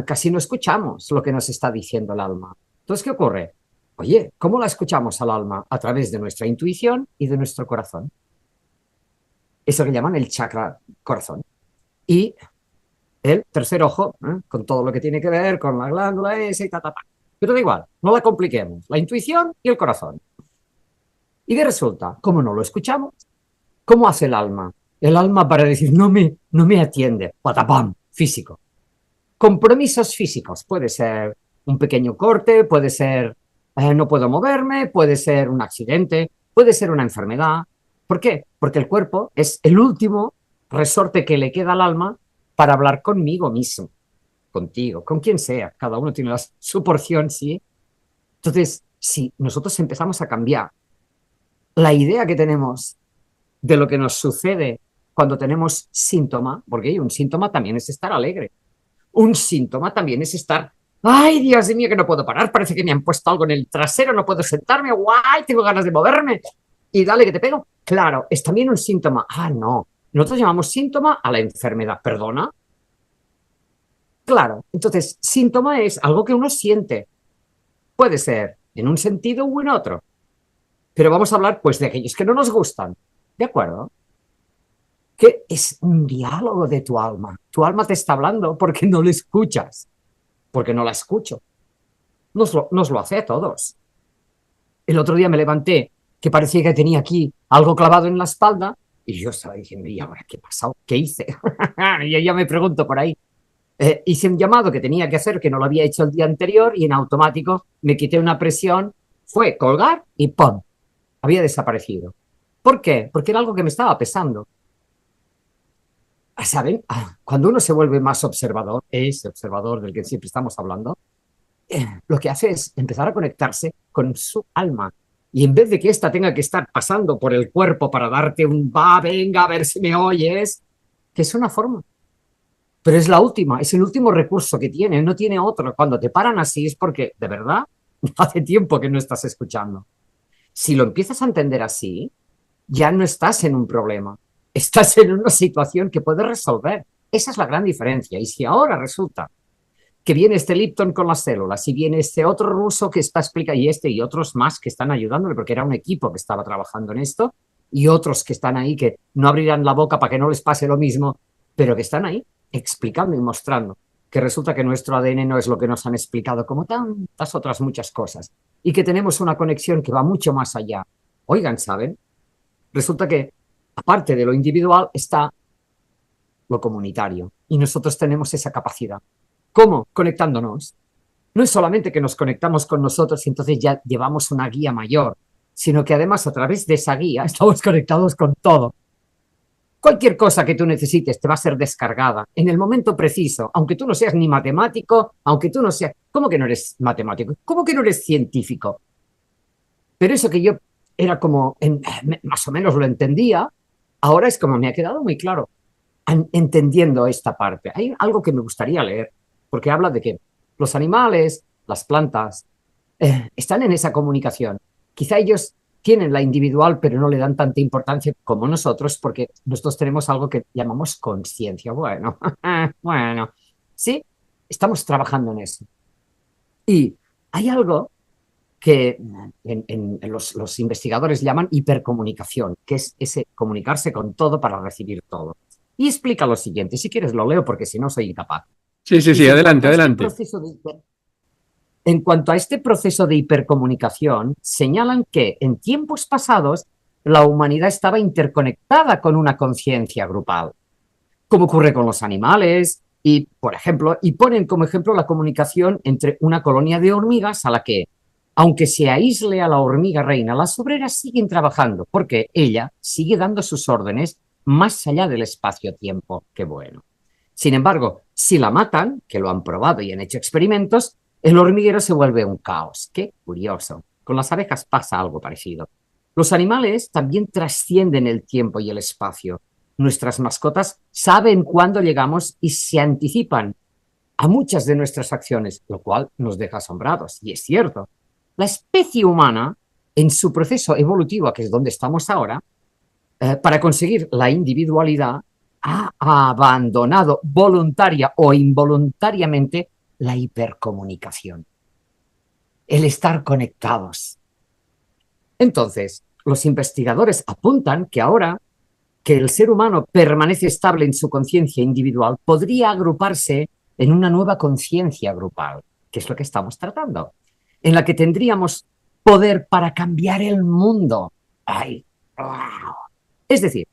Speaker 2: casi no escuchamos lo que nos está diciendo el alma. Entonces, ¿qué ocurre? Oye, ¿cómo la escuchamos al alma? A través de nuestra intuición y de nuestro corazón. Eso que llaman el chakra corazón. Y el tercer ojo, con todo lo que tiene que ver con la glándula esa y ta, ta, ta. Pero da igual, no la compliquemos. La intuición y el corazón. ¿Y qué resulta? ¿Cómo no lo escuchamos? ¿Cómo hace el alma? El alma para decir, no me atiende, patapam, físico. Compromisos físicos, puede ser un pequeño corte, puede ser no puedo moverme, puede ser un accidente, puede ser una enfermedad. ¿Por qué? Porque el cuerpo es el último resorte que le queda al alma para hablar conmigo mismo, contigo, con quien sea. Cada uno tiene su porción, ¿sí? Entonces, si nosotros empezamos a cambiar la idea que tenemos de lo que nos sucede cuando tenemos síntoma, porque un síntoma también es estar alegre. Un síntoma también es estar, ay, Dios mío, que no puedo parar, parece que me han puesto algo en el trasero, no puedo sentarme, guay, tengo ganas de moverme y dale que te pego. Claro, es también un síntoma. Ah, no, nosotros llamamos síntoma a la enfermedad, ¿perdona? Claro, entonces síntoma es algo que uno siente. Puede ser en un sentido u en otro, pero vamos a hablar pues de aquellos que no nos gustan. ¿De acuerdo? Que es un diálogo de tu alma. Tu alma te está hablando porque no le escuchas, porque no la escucho. Nos lo hace a todos. El otro día me levanté que parecía que tenía aquí algo clavado en la espalda y yo estaba diciendo, ¿y ahora qué ha pasado? ¿Qué hice? Y ya me pregunto por ahí. Hice un llamado que tenía que hacer, que no lo había hecho el día anterior y en automático me quité una presión, fue colgar y ¡pum! Había desaparecido. ¿Por qué? Porque era algo que me estaba pesando. ¿Saben? Cuando uno se vuelve más observador, ese observador del que siempre estamos hablando, lo que hace es empezar a conectarse con su alma. Y en vez de que ésta tenga que estar pasando por el cuerpo para darte un va, venga, a ver si me oyes, que es una forma. Pero es la última, es el último recurso que tiene, no tiene otro. Cuando te paran así es porque, de verdad, hace tiempo que no estás escuchando. Si lo empiezas a entender así, ya no estás en un problema, estás en una situación que puedes resolver. Esa es la gran diferencia. Y si ahora resulta que viene este Lipton con las células y viene este otro ruso que está explicando, y este y otros más que están ayudándole, porque era un equipo que estaba trabajando en esto, y otros que están ahí que no abrirán la boca para que no les pase lo mismo, pero que están ahí explicando y mostrando que resulta que nuestro ADN no es lo que nos han explicado, como tantas otras muchas cosas, y que tenemos una conexión que va mucho más allá. Oigan, ¿saben? Resulta que, aparte de lo individual, está lo comunitario. Y nosotros tenemos esa capacidad. ¿Cómo? Conectándonos. No es solamente que nos conectamos con nosotros y entonces ya llevamos una guía mayor, sino que además a través de esa guía estamos conectados con todo. Cualquier cosa que tú necesites te va a ser descargada en el momento preciso, aunque tú no seas ni matemático, aunque tú no seas... ¿Cómo que no eres matemático? ¿Cómo que no eres científico? Pero eso que yo era como, más o menos lo entendía, ahora es como me ha quedado muy claro, entendiendo esta parte. Hay algo que me gustaría leer, porque habla de que los animales, las plantas, están en esa comunicación. Quizá ellos tienen la individual, pero no le dan tanta importancia como nosotros, porque nosotros tenemos algo que llamamos conciencia. Bueno, bueno, sí, estamos trabajando en eso. Y hay algo que los investigadores llaman hipercomunicación, que es ese comunicarse con todo para recibir todo. Y explica lo siguiente, si quieres lo leo porque si no soy incapaz.
Speaker 1: Sí, sí, sí,
Speaker 2: Dice,
Speaker 1: adelante, adelante.
Speaker 2: en cuanto a este proceso de hipercomunicación, señalan que en tiempos pasados la humanidad estaba interconectada con una conciencia grupal, como ocurre con los animales, y, por ejemplo, y ponen como ejemplo la comunicación entre una colonia de hormigas a la que, aunque se aísle a la hormiga reina, las obreras siguen trabajando, porque ella sigue dando sus órdenes más allá del espacio-tiempo. Qué bueno. Sin embargo, si la matan, que lo han probado y han hecho experimentos, el hormiguero se vuelve un caos. Qué curioso. Con las abejas pasa algo parecido. Los animales también trascienden el tiempo y el espacio. Nuestras mascotas saben cuándo llegamos y se anticipan a muchas de nuestras acciones, lo cual nos deja asombrados. Y es cierto. La especie humana, en su proceso evolutivo, que es donde estamos ahora, para conseguir la individualidad, ha abandonado voluntaria o involuntariamente la hipercomunicación, el estar conectados. Entonces, los investigadores apuntan que ahora que el ser humano permanece estable en su conciencia individual, podría agruparse en una nueva conciencia grupal, que es lo que estamos tratando, en la que tendríamos poder para cambiar el mundo. ¡Ay! ¡Wow! Es decir,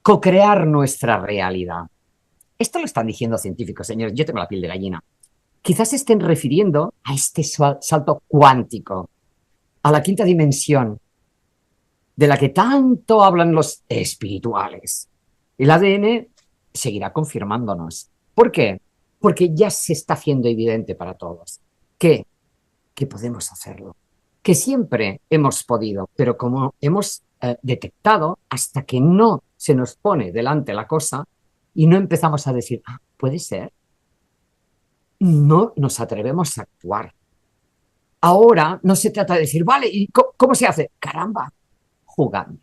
Speaker 2: co-crear nuestra realidad. Esto lo están diciendo científicos, señores, yo tengo la piel de gallina. Quizás se estén refiriendo a este salto cuántico, a la quinta dimensión, de la que tanto hablan los espirituales. El ADN seguirá confirmándonos. ¿Por qué? Porque ya se está haciendo evidente para todos que podemos hacerlo, que siempre hemos podido, pero como hemos detectado, hasta que no se nos pone delante la cosa y no empezamos a decir, ah, puede ser, no nos atrevemos a actuar. Ahora no se trata de decir, vale, ¿y cómo se hace? Caramba, jugando.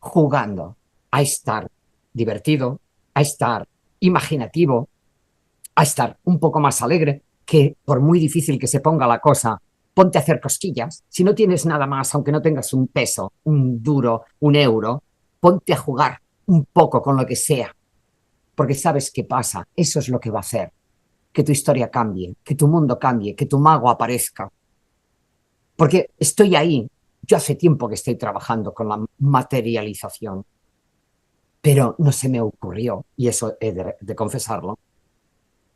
Speaker 2: Jugando a estar divertido, a estar imaginativo, a estar un poco más alegre, que por muy difícil que se ponga la cosa, ponte a hacer cosquillas. Si no tienes nada más, aunque no tengas un peso, un duro, un euro, ponte a jugar un poco con lo que sea, porque sabes qué pasa. Eso es lo que va a hacer que tu historia cambie, que tu mundo cambie, que tu mago aparezca. Porque estoy ahí. Yo hace tiempo que estoy trabajando con la materialización, pero no se me ocurrió, y eso he de confesarlo,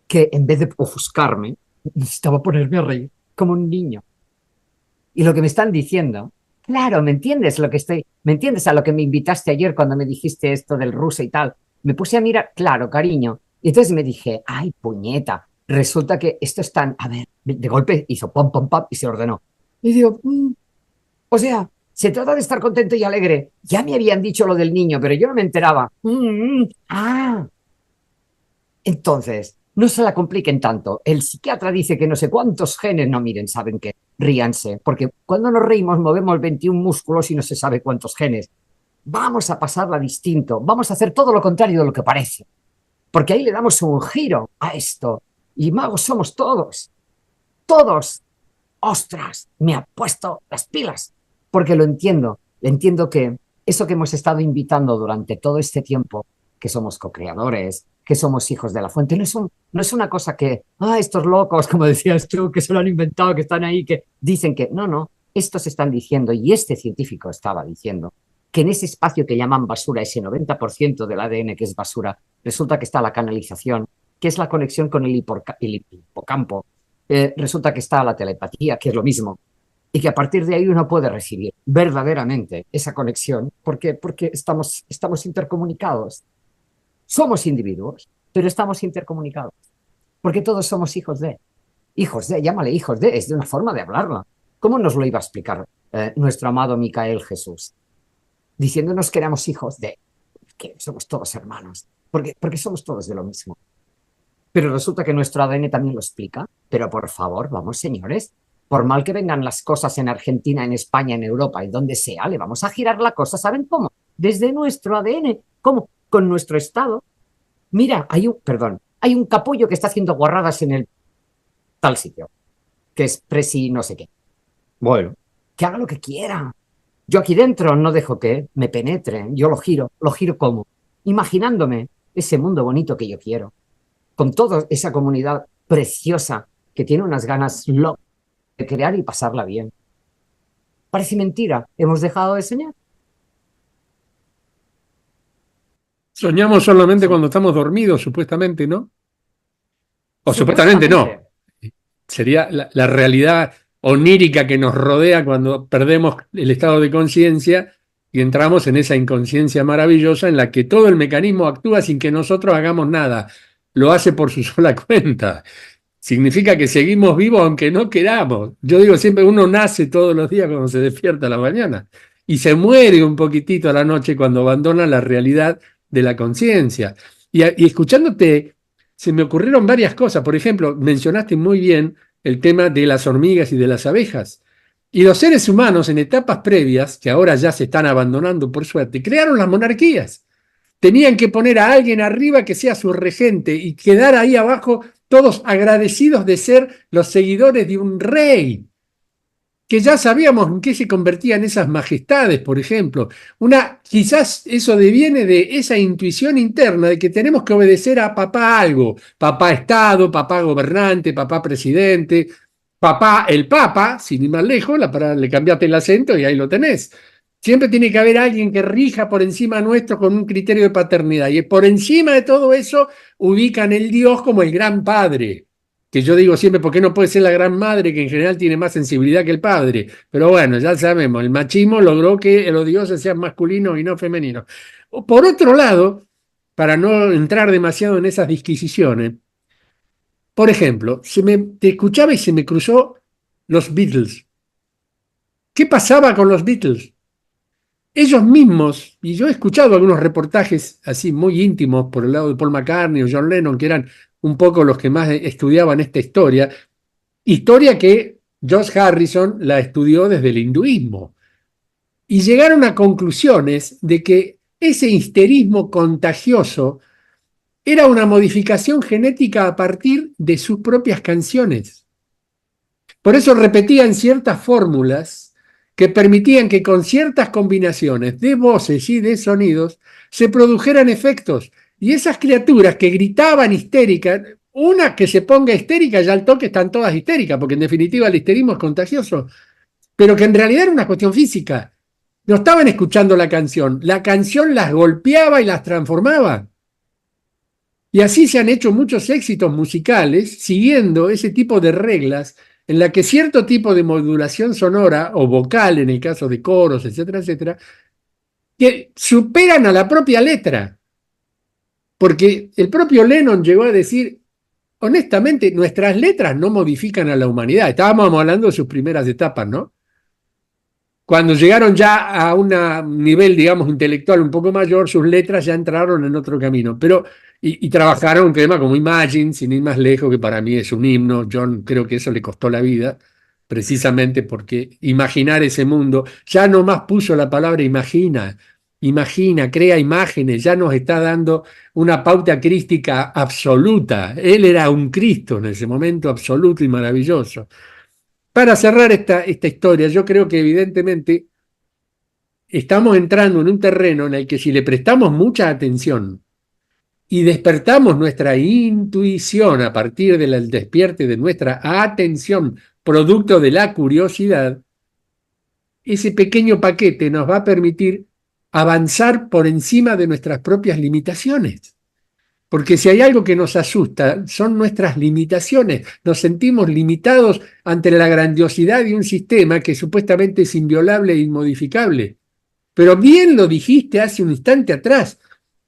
Speaker 2: que en vez de ofuscarme, necesitaba ponerme a reír como un niño. Y lo que me están diciendo, claro, ¿me entiendes lo que estoy? ¿Me entiendes a lo que me invitaste ayer cuando me dijiste esto del ruso y tal? Me puse a mirar, claro, cariño. Y entonces me dije, ay, puñeta, resulta que esto es tan, a ver, de golpe hizo pom, pom, pom y se ordenó. Y digo, o sea, se trata de estar contento y alegre. Ya me habían dicho lo del niño, pero yo no me enteraba. Entonces, no se la compliquen tanto. El psiquiatra dice que no sé cuántos genes, no miren, saben que ríanse, porque cuando nos reímos movemos 21 músculos y no se sabe cuántos genes. Vamos a pasarla distinto, vamos a hacer todo lo contrario de lo que parece, porque ahí le damos un giro a esto. Y magos somos todos, todos. Ostras, me ha puesto las pilas, porque lo entiendo que eso que hemos estado invitando durante todo este tiempo, que somos co-creadores, que somos hijos de la fuente, no es una cosa que, estos locos, como decías tú, que se lo han inventado, que están ahí, que dicen que, no, estos están diciendo, y este científico estaba diciendo, que en ese espacio que llaman basura, ese 90% del ADN que es basura, resulta que está la canalización, que es la conexión con el hipocampo, resulta que está la telepatía, que es lo mismo, y que a partir de ahí uno puede recibir verdaderamente esa conexión, porque estamos intercomunicados. Somos individuos, pero estamos intercomunicados, porque todos somos hijos de, llámale hijos de, es de una forma de hablarla. ¿Cómo nos lo iba a explicar nuestro amado Micael Jesús? Diciéndonos que éramos hijos de, que somos todos hermanos, porque somos todos de lo mismo. Pero resulta que nuestro ADN también lo explica. Pero por favor, vamos señores, por mal que vengan las cosas en Argentina, en España, en Europa y donde sea, le vamos a girar la cosa, ¿saben cómo? Desde nuestro ADN, ¿cómo? Con nuestro estado. Mira, hay un capullo que está haciendo guarradas en el tal sitio, que es presi no sé qué. Bueno, que haga lo que quiera. Yo aquí dentro no dejo que me penetre, yo lo giro ¿cómo? imaginándome ese mundo bonito que yo quiero, con toda esa comunidad preciosa que tiene unas ganas locas de crear y pasarla bien. Parece mentira, hemos dejado de soñar.
Speaker 1: Soñamos solamente
Speaker 2: So-
Speaker 1: cuando estamos dormidos, supuestamente, ¿no? O supuestamente no.
Speaker 2: Supuestamente.
Speaker 1: Sería la realidad onírica que nos rodea cuando perdemos el estado de conciencia y entramos en esa inconsciencia maravillosa en la que todo el mecanismo actúa sin que nosotros hagamos nada. Lo hace por su sola cuenta. Significa que seguimos vivos aunque no queramos. Yo digo siempre, uno nace todos los días cuando se despierta a la mañana y se muere un poquitito a la noche cuando abandona la realidad de la conciencia. Y escuchándote, se me ocurrieron varias cosas. Por ejemplo, mencionaste muy bien el tema de las hormigas y de las abejas. Y los seres humanos en etapas previas, que ahora ya se están abandonando por suerte, crearon las monarquías. Tenían que poner a alguien arriba que sea su regente y quedar ahí abajo todos agradecidos de ser los seguidores de un rey, que ya sabíamos en qué se convertían esas majestades, por ejemplo. Quizás eso deviene de esa intuición interna de que tenemos que obedecer a papá algo, papá Estado, papá gobernante, papá presidente, papá el papa, sin ir más lejos, le cambiaste el acento y ahí lo tenés. Siempre tiene que haber alguien que rija por encima nuestro con un criterio de paternidad. Y por encima de todo eso ubican el Dios como el gran padre, que yo digo siempre, ¿por qué no puede ser la gran madre que en general tiene más sensibilidad que el padre? Pero bueno, ya sabemos, el machismo logró que los dioses sean masculinos y no femeninos. Por otro lado, para no entrar demasiado en esas disquisiciones, por ejemplo, te escuchaba y se me cruzó los Beatles. ¿Qué pasaba con los Beatles? Ellos mismos, y yo he escuchado algunos reportajes así muy íntimos por el lado de Paul McCartney o John Lennon, que eran un poco los que más estudiaban esta historia, historia que George Harrison la estudió desde el hinduismo. Y llegaron a conclusiones de que ese histerismo contagioso era una modificación genética a partir de sus propias canciones. Por eso repetían ciertas fórmulas que permitían que con ciertas combinaciones de voces y de sonidos se produjeran efectos. Y esas criaturas que gritaban histéricas, una que se ponga histérica, ya al toque están todas histéricas, porque en definitiva el histerismo es contagioso, pero que en realidad era una cuestión física. No estaban escuchando la canción las golpeaba y las transformaba. Y así se han hecho muchos éxitos musicales siguiendo ese tipo de reglas en la que cierto tipo de modulación sonora o vocal, en el caso de coros, etcétera, etcétera, que superan a la propia letra. Porque el propio Lennon llegó a decir, honestamente, nuestras letras no modifican a la humanidad. Estábamos hablando de sus primeras etapas, ¿no? Cuando llegaron ya a un nivel, digamos, intelectual un poco mayor, sus letras ya entraron en otro camino. Pero, y trabajaron un tema como Imagine, sin ir más lejos, que para mí es un himno. John creo que eso le costó la vida, precisamente porque imaginar ese mundo, ya no más puso la palabra imagina, crea imágenes, ya nos está dando una pauta crística absoluta. Él era un Cristo en ese momento absoluto y maravilloso. Para cerrar esta historia, yo creo que evidentemente estamos entrando en un terreno en el que si le prestamos mucha atención y despertamos nuestra intuición a partir del despierte de nuestra atención, producto de la curiosidad, ese pequeño paquete nos va a permitir avanzar por encima de nuestras propias limitaciones. Porque si hay algo que nos asusta, son nuestras limitaciones. Nos sentimos limitados ante la grandiosidad de un sistema que supuestamente es inviolable e inmodificable. Pero bien lo dijiste hace un instante atrás,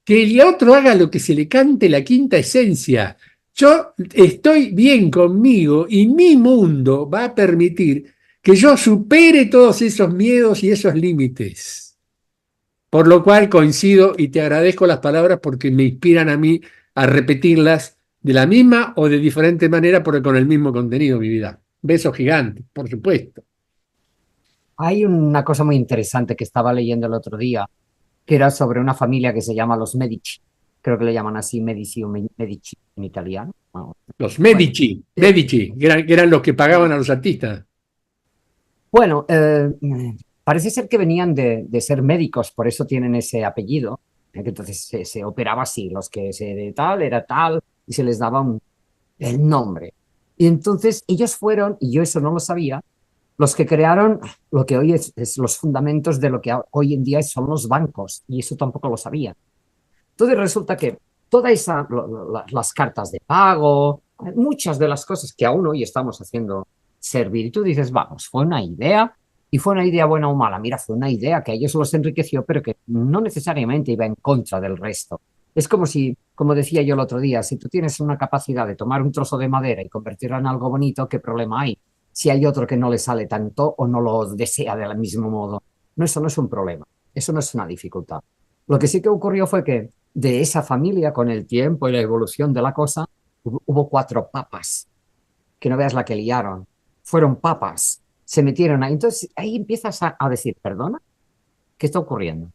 Speaker 1: que el otro haga lo que se le cante la quinta esencia. Yo estoy bien conmigo y mi mundo va a permitir que yo supere todos esos miedos y esos límites. Por lo cual coincido y te agradezco las palabras porque me inspiran a mí a repetirlas de la misma o de diferente manera, pero con el mismo contenido, mi vida. Besos gigantes, por supuesto.
Speaker 2: Hay una cosa muy interesante que estaba leyendo el otro día, que era sobre una familia que se llama los Medici. Creo que le llaman así Medici o Medici en italiano.
Speaker 1: Los
Speaker 2: Bueno,
Speaker 1: Medici, que eran los que pagaban a los artistas.
Speaker 2: bueno, parece ser que venían de ser médicos, por eso tienen ese apellido. Entonces se operaba así, los que se de tal era tal, y se les daba el nombre. Y entonces ellos fueron, y yo eso no lo sabía, los que crearon lo que hoy es los fundamentos de lo que hoy en día son los bancos, y eso tampoco lo sabía. Entonces resulta que todas las cartas de pago, muchas de las cosas que aún hoy estamos haciendo servir, y tú dices, vamos, fue una idea, y fue una idea buena o mala. Mira, fue una idea que a ellos los enriqueció, pero que no necesariamente iba en contra del resto. Es como si, como decía yo el otro día, si tú tienes una capacidad de tomar un trozo de madera y convertirlo en algo bonito, ¿qué problema hay? Si hay otro que no le sale tanto o no lo desea del mismo modo. No, eso no es un problema, eso no es una dificultad. Lo que sí que ocurrió fue que de esa familia, con el tiempo y la evolución de la cosa, hubo 4 papas, que no veas la que liaron. Fueron papas, se metieron ahí. Entonces ahí empiezas a decir, perdona, ¿qué está ocurriendo?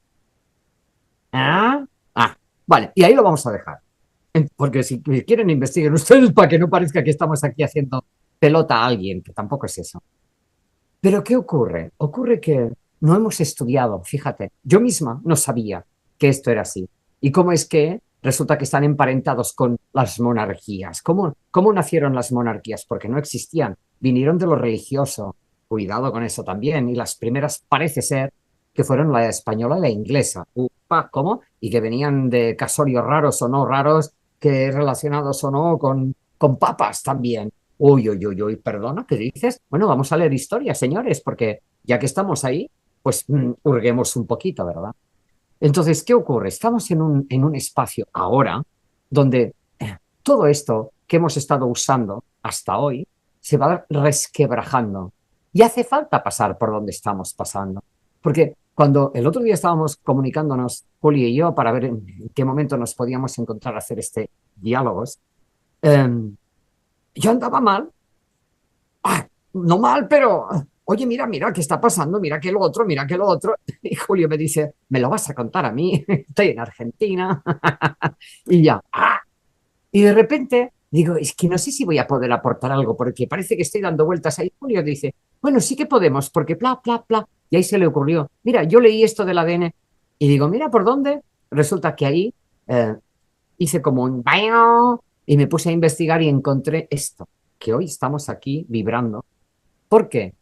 Speaker 2: Ah, ah, vale, y ahí lo vamos a dejar. Porque si quieren investiguen ustedes para que no parezca que estamos aquí haciendo pelota a alguien, que tampoco es eso. Pero ¿qué ocurre? Ocurre que no hemos estudiado, fíjate, yo misma no sabía que esto era así. ¿Y cómo es que resulta que están emparentados con las monarquías? ¿Cómo nacieron las monarquías? Porque no existían, vinieron de lo religioso. Cuidado con eso también. Y las primeras parece ser que fueron la española y la inglesa. Upa, ¿cómo? Y que venían de casorios raros o no raros, que relacionados o no con papas también. Uy, uy, uy, uy, perdona, ¿qué dices? Bueno, vamos a leer historia, señores, porque ya que estamos ahí, pues hurguemos un poquito, ¿verdad? Entonces, ¿qué ocurre? Estamos en un espacio ahora donde todo esto que hemos estado usando hasta hoy se va resquebrajando. Y hace falta pasar por donde estamos pasando. Porque cuando el otro día estábamos comunicándonos, Juli y yo, para ver en qué momento nos podíamos encontrar a hacer este diálogos, eh, yo andaba mal, no mal, pero, oye, mira, ¿qué está pasando? Mira que lo otro. Y Julio me dice, ¿me lo vas a contar a mí? Estoy en Argentina. Y ya, y de repente digo, es que no sé si voy a poder aportar algo, porque parece que estoy dando vueltas ahí. Julio dice, bueno, sí que podemos, porque bla, bla, bla. Y ahí se le ocurrió, mira, yo leí esto del ADN y digo, mira, ¿por dónde? Resulta que ahí hice como un baño y me puse a investigar y encontré esto, que hoy estamos aquí vibrando. ¿Por qué?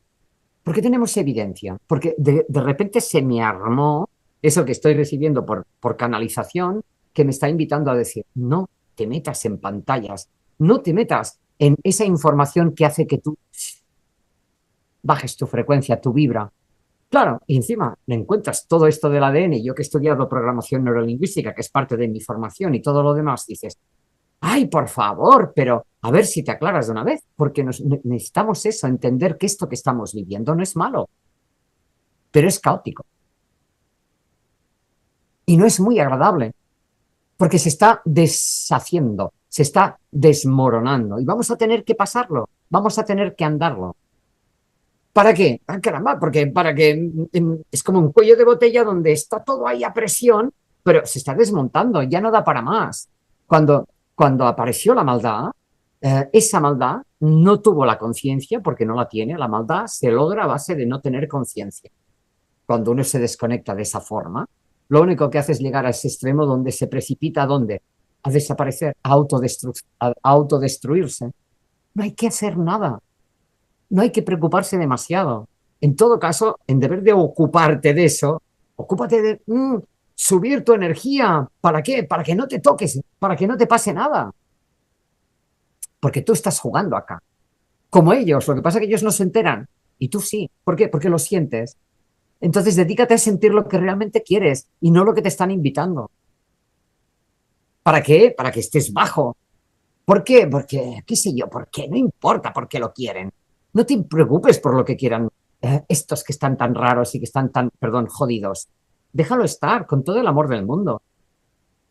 Speaker 2: Porque tenemos evidencia, porque de repente se me armó eso que estoy recibiendo por canalización, que me está invitando a decir, no te metas en pantallas, no te metas en esa información que hace que tú bajes tu frecuencia, tu vibra. Claro, y encima le encuentras todo esto del ADN, yo que he estudiado programación neurolingüística, que es parte de mi formación y todo lo demás, dices, ay, por favor, pero a ver si te aclaras de una vez, porque necesitamos eso, entender que esto que estamos viviendo no es malo, pero es caótico y no es muy agradable, porque se está deshaciendo, se está desmoronando y vamos a tener que pasarlo, vamos a tener que andarlo. ¿Para qué? Ah, caramba, porque para que es como un cuello de botella donde está todo ahí a presión, pero se está desmontando, ya no da para más. Cuando apareció la maldad, esa maldad no tuvo la conciencia, porque no la tiene, la maldad se logra a base de no tener conciencia. Cuando uno se desconecta de esa forma, lo único que hace es llegar a ese extremo donde se precipita a dónde, a desaparecer, a autodestruirse. No hay que hacer nada, no hay que preocuparse demasiado. En todo caso, en deber de ocuparte de eso, ocúpate de subir tu energía. ¿Para qué? Para que no te toques, para que no te pase nada. Porque tú estás jugando acá. Como ellos, lo que pasa es que ellos no se enteran. Y tú sí. ¿Por qué? Porque lo sientes. Entonces dedícate a sentir lo que realmente quieres y no lo que te están invitando. ¿Para qué? Para que estés bajo. ¿Por qué? Porque, qué sé yo, ¿por qué? No importa por qué lo quieren. No te preocupes por lo que quieran estos que están tan raros y que están tan, perdón, jodidos. Déjalo estar con todo el amor del mundo.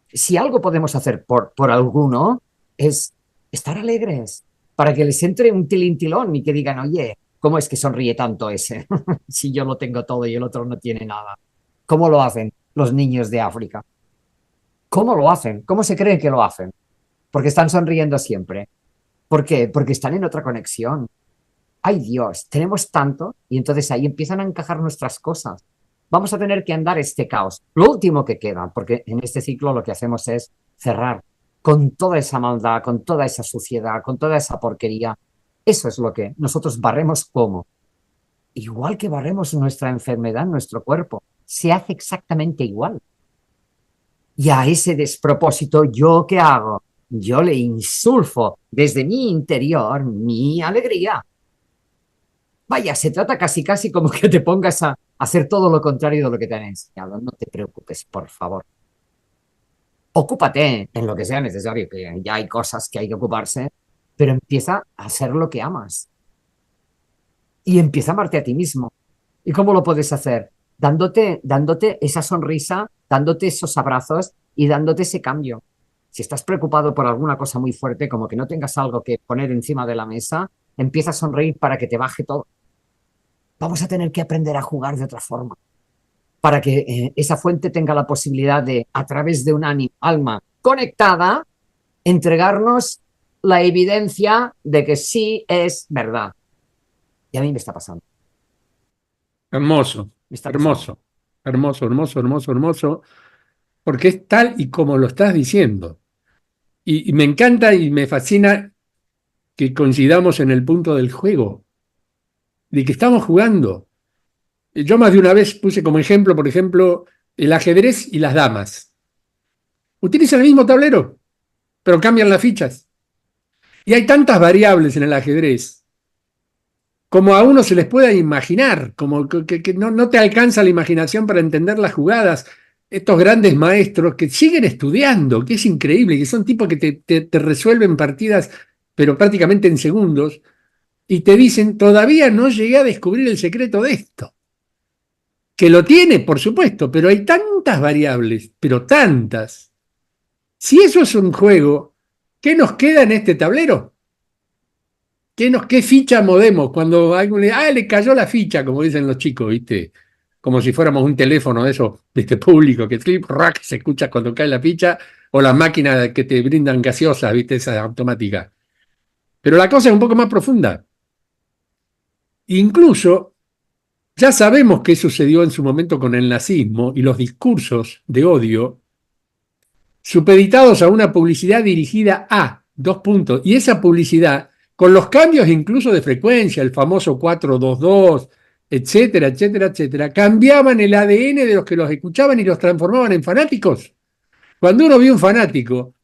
Speaker 2: Si algo podemos hacer por alguno es estar alegres para que les entre un tilintilón y que digan, oye, ¿cómo es que sonríe tanto ese? Si yo lo tengo todo y el otro no tiene nada. ¿Cómo lo hacen los niños de África? ¿Cómo lo hacen? ¿Cómo se creen que lo hacen? Porque están sonriendo siempre. ¿Por qué? Porque están en otra conexión. Ay Dios, tenemos tanto y entonces ahí empiezan a encajar nuestras cosas. vamos a tener que andar este caos. Lo último que queda, porque en este ciclo lo que hacemos es cerrar con toda esa maldad, con toda esa suciedad, con toda esa porquería. Eso es lo que nosotros barremos como. Igual que barremos nuestra enfermedad, nuestro cuerpo, se hace exactamente igual. Y a ese despropósito, ¿yo qué hago? Yo le insulfo desde mi interior mi alegría. Vaya, se trata casi casi como que te pongas a hacer todo lo contrario de lo que te han enseñado. No te preocupes, por favor. Ocúpate en lo que sea necesario, que ya hay cosas que hay que ocuparse, pero empieza a hacer lo que amas. Y empieza a amarte a ti mismo. ¿Y cómo lo puedes hacer? Dándote esa sonrisa, dándote esos abrazos y dándote ese cambio. Si estás preocupado por alguna cosa muy fuerte, como que no tengas algo que poner encima de la mesa, empieza a sonreír para que te baje todo. Vamos a tener que aprender a jugar de otra forma, para que esa fuente tenga la posibilidad de, a través de un alma conectada, entregarnos la evidencia de que sí es verdad. Y a mí me está pasando.
Speaker 1: Hermoso,
Speaker 2: Me está pasando.
Speaker 1: hermoso, hermoso, hermoso, hermoso, hermoso, porque es tal y como lo estás diciendo. Y me encanta y me fascina que coincidamos en el punto del juego, de que estamos jugando. Yo más de una vez puse como ejemplo, por ejemplo, el ajedrez y las damas. Utilizan el mismo tablero, pero cambian las fichas. Y hay tantas variables en el ajedrez como a uno se les pueda imaginar, como que no te alcanza la imaginación para entender las jugadas. Estos grandes maestros que siguen estudiando, que es increíble, que son tipos que te resuelven partidas, pero prácticamente en segundos, y te dicen, todavía no llegué a descubrir el secreto de esto. Que lo tiene, por supuesto, pero hay tantas variables, pero tantas. Si eso es un juego, ¿qué nos queda en este tablero? ¿Qué ficha movemos? Cuando alguien le cayó la ficha, como dicen los chicos, ¿viste? Como si fuéramos un teléfono de esos, ¿viste? Público, que clip, rack, se escucha cuando cae la ficha, o las máquinas que te brindan gaseosas, ¿viste? Esa automática. Pero la cosa es un poco más profunda. Incluso, ya sabemos qué sucedió en su momento con el nazismo y los discursos de odio supeditados a una publicidad dirigida a dos puntos. Y esa publicidad, con los cambios incluso de frecuencia, el famoso 422, etcétera, etcétera, etcétera, cambiaban el ADN de los que los escuchaban y los transformaban en fanáticos. Cuando uno ve un fanático,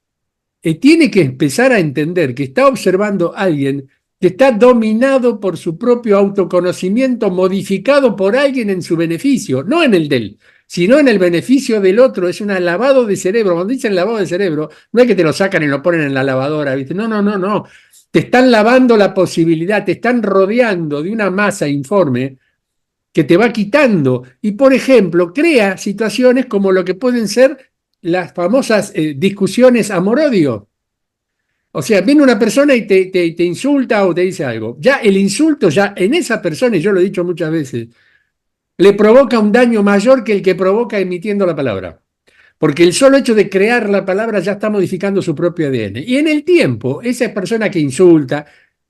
Speaker 1: tiene que empezar a entender que está observando a alguien que está dominado por su propio autoconocimiento, modificado por alguien en su beneficio, no en el de él, sino en el beneficio del otro. Es un lavado de cerebro. Cuando dicen lavado de cerebro, no es que te lo sacan y lo ponen en la lavadora, ¿viste? No, no, no, no. Te están lavando la posibilidad, te están rodeando de una masa informe que te va quitando y, por ejemplo, crea situaciones como lo que pueden ser las famosas discusiones amor-odio. O sea, viene una persona y te insulta o te dice algo. Ya el insulto, ya en esa persona, y yo lo he dicho muchas veces, le provoca un daño mayor que el que provoca emitiendo la palabra. Porque el solo hecho de crear la palabra ya está modificando su propio ADN. Y en el tiempo, esa persona que insulta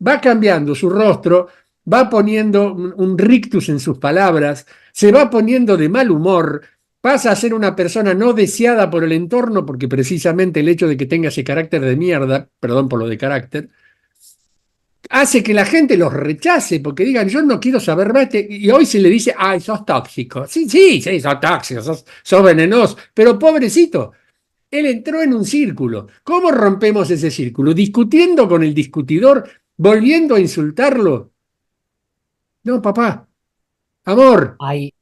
Speaker 1: va cambiando su rostro, va poniendo un rictus en sus palabras, se va poniendo de mal humor, pasa a ser una persona no deseada por el entorno, porque precisamente el hecho de que tenga ese carácter de mierda, perdón por lo de carácter, hace que la gente los rechace, porque digan, yo no quiero saber más, y hoy se le dice, ay, sos tóxico. Sí, sí, sí, sos tóxico, sos venenoso, pero pobrecito, él entró en un círculo. ¿Cómo rompemos ese círculo? Discutiendo con el discutidor, volviendo a insultarlo. No, papá, amor,
Speaker 2: Hay,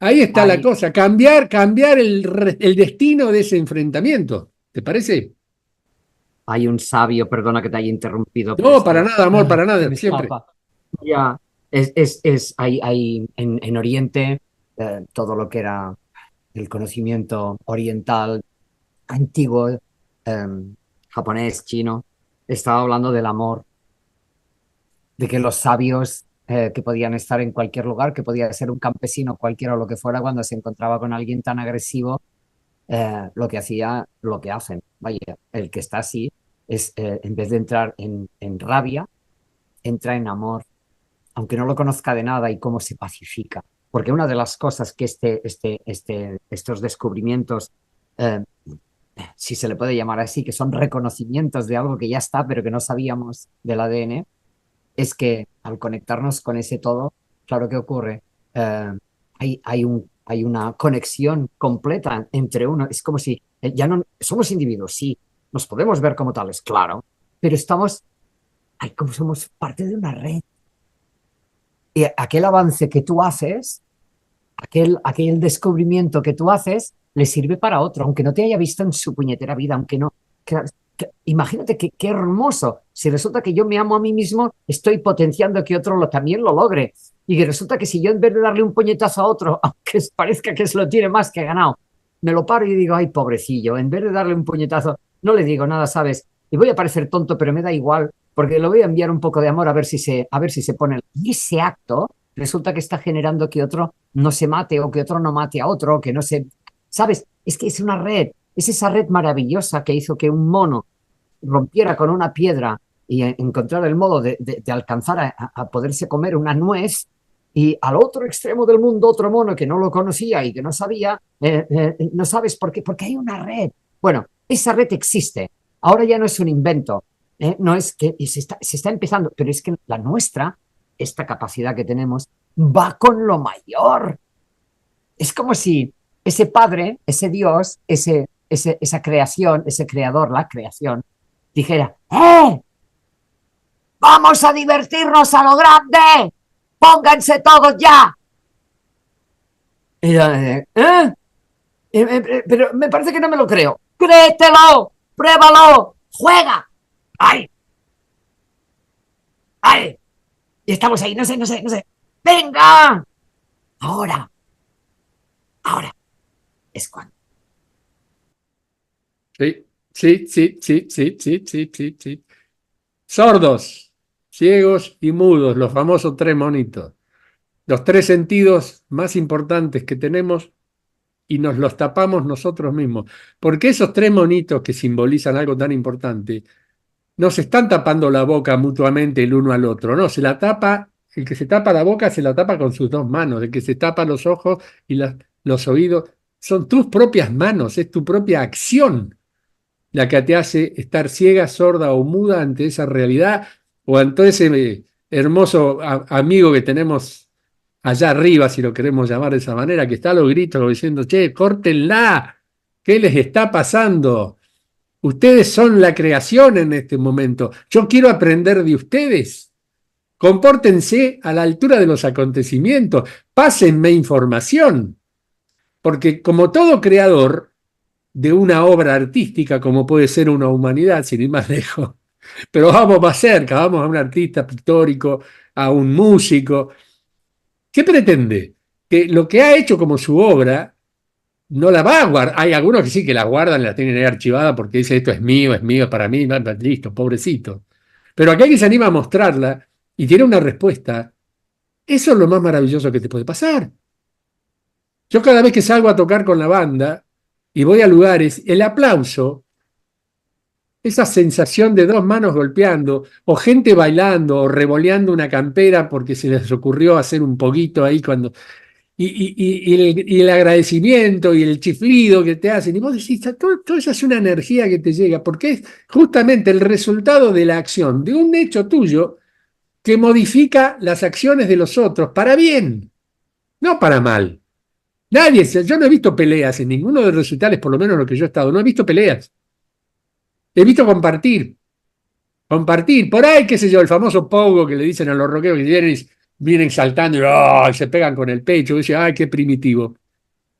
Speaker 1: ahí está la
Speaker 2: hay,
Speaker 1: cosa, cambiar el destino de ese enfrentamiento. ¿Te parece?
Speaker 2: hay un sabio, perdona que te haya interrumpido, pero
Speaker 1: No,
Speaker 2: es
Speaker 1: para
Speaker 2: que
Speaker 1: nada, amor, para
Speaker 2: se
Speaker 1: nada,
Speaker 2: me
Speaker 1: siempre.
Speaker 2: escapa. Ya, hay en Oriente todo lo que era el conocimiento oriental antiguo, japonés, chino, estaba hablando del amor, de que los sabios que podían estar en cualquier lugar, que podía ser un campesino cualquiera o lo que fuera, cuando se encontraba con alguien tan agresivo, lo que hacía, lo que hacen, vaya, el que está así, es en vez de entrar en rabia, entra en amor, aunque no lo conozca de nada y cómo se pacifica. porque una de las cosas que estos descubrimientos, eh, si se le puede llamar así, que son reconocimientos de algo que ya está, pero que no sabíamos del ADN, es que al conectarnos con ese todo, claro que ocurre, hay una conexión completa entre uno. Es como si ya no somos individuos, sí, nos podemos ver como tales, claro, pero estamos, como somos parte de una red. Y aquel avance que tú haces, aquel descubrimiento que tú haces, le sirve para otro, aunque no te haya visto en su puñetera vida, aunque no. Imagínate qué hermoso. Si resulta que yo me amo a mí mismo, estoy potenciando que otro también lo logre. Y que resulta que si yo en vez de darle un puñetazo a otro, aunque parezca que se lo tiene más que ganado, me lo paro y digo, ay, pobrecillo, en vez de darle un puñetazo, no le digo nada, ¿sabes? Y voy a parecer tonto, pero me da igual, porque le voy a enviar un poco de amor a ver si se pone. Y ese acto resulta que está generando que otro no se mate o que otro no mate a otro, que no se... ¿Sabes? Es que es una red, es esa red maravillosa que hizo que un mono rompiera con una piedra y encontrar el modo de alcanzar a poderse comer una nuez, y al otro extremo del mundo otro mono que no lo conocía y que no sabía, no sabes por qué, porque hay una red. Bueno, esa red existe. Ahora ya no es un invento, no es que se está empezando, pero es que la nuestra, esta capacidad que tenemos, va con lo mayor. Es como si ese padre, ese Dios, esa creación, ese creador, la creación, dijera, ¡eh! ¡Vamos a divertirnos a lo grande! ¡Pónganse todos ya! Y yo, pero me parece que no me lo creo. ¡Créetelo! ¡Pruébalo! ¡Juega! ¡Ay! ¡Ay! Y estamos ahí, no sé, no sé, no sé. ¡Venga! Ahora, ahora es cuando.
Speaker 1: Sí, sí, sí, sí, sí, sí, sí, sí, sí. Sordos, ciegos y mudos, los famosos tres monitos. Los tres sentidos más importantes que tenemos y nos los tapamos nosotros mismos. Porque esos tres monitos que simbolizan algo tan importante, no se están tapando la boca mutuamente el uno al otro, no, se la tapa, el que se tapa la boca se la tapa con sus dos manos, el que se tapa los ojos y los oídos, son tus propias manos, es tu propia acción la que te hace estar ciega, sorda o muda ante esa realidad o ante ese hermoso amigo que tenemos allá arriba, si lo queremos llamar de esa manera, que está a los gritos diciendo, che, córtenla, ¿qué les está pasando? Ustedes son la creación en este momento. Yo quiero aprender de ustedes. Compórtense a la altura de los acontecimientos. Pásenme información. Porque como todo creador de una obra artística, como puede ser una humanidad, sin ir más lejos, pero vamos más cerca, vamos a un artista pictórico, a un músico, ¿qué pretende? Que lo que ha hecho como su obra no la va a guardar. Hay algunos que sí que la guardan, la tienen ahí archivada porque dice esto es mío, es para mí, listo, pobrecito. Pero aquel que se anima a mostrarla y tiene una respuesta, eso es lo más maravilloso que te puede pasar. Yo cada vez que salgo a tocar con la banda y voy a lugares, el aplauso, esa sensación de dos manos golpeando, o gente bailando, o revoleando una campera porque se les ocurrió hacer un poquito ahí cuando y el agradecimiento y el chiflido que te hacen, y vos decís, todo eso es una energía que te llega, porque es justamente el resultado de la acción, de un hecho tuyo que modifica las acciones de los otros para bien, no para mal. Yo no he visto peleas en ninguno de los recitales, por lo menos en lo que yo he estado, no he visto peleas, he visto compartir, por ahí, qué sé yo, el famoso pogo que le dicen a los rockeros que vienen saltando y ¡oh! Se pegan con el pecho, y dicen, ¡ay, qué primitivo!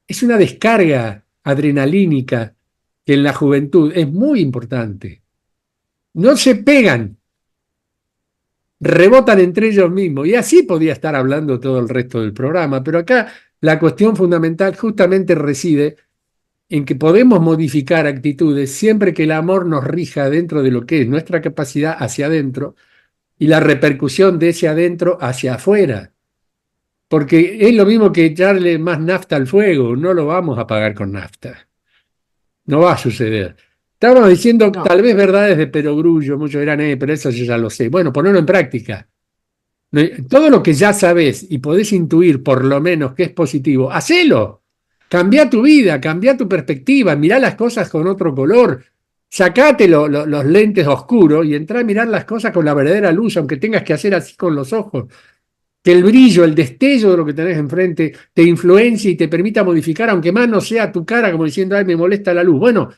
Speaker 1: Es una descarga adrenalínica que en la juventud es muy importante. No se pegan, rebotan entre ellos mismos. Y así podía estar hablando todo el resto del programa, pero acá la cuestión fundamental justamente reside en que podemos modificar actitudes siempre que el amor nos rija dentro de lo que es nuestra capacidad hacia adentro y la repercusión de ese adentro hacia afuera. Porque es lo mismo que echarle más nafta al fuego, no lo vamos a apagar con nafta. No va a suceder. Estábamos diciendo
Speaker 2: No,
Speaker 1: tal vez verdades de perogrullo, muchos dirán, pero eso yo ya lo sé. Bueno, ponerlo en práctica. Todo lo que ya sabés y podés intuir por lo menos que es positivo, hacelo. Cambia tu vida, cambia tu perspectiva, mirá las cosas con otro color. Sacate los lentes oscuros y entrá a mirar las cosas con la verdadera luz, aunque tengas que hacer así con los ojos. Que el brillo, el destello de lo que tenés enfrente te influencie y te permita modificar, aunque más no sea tu cara como diciendo, ay, me molesta la luz. Bueno,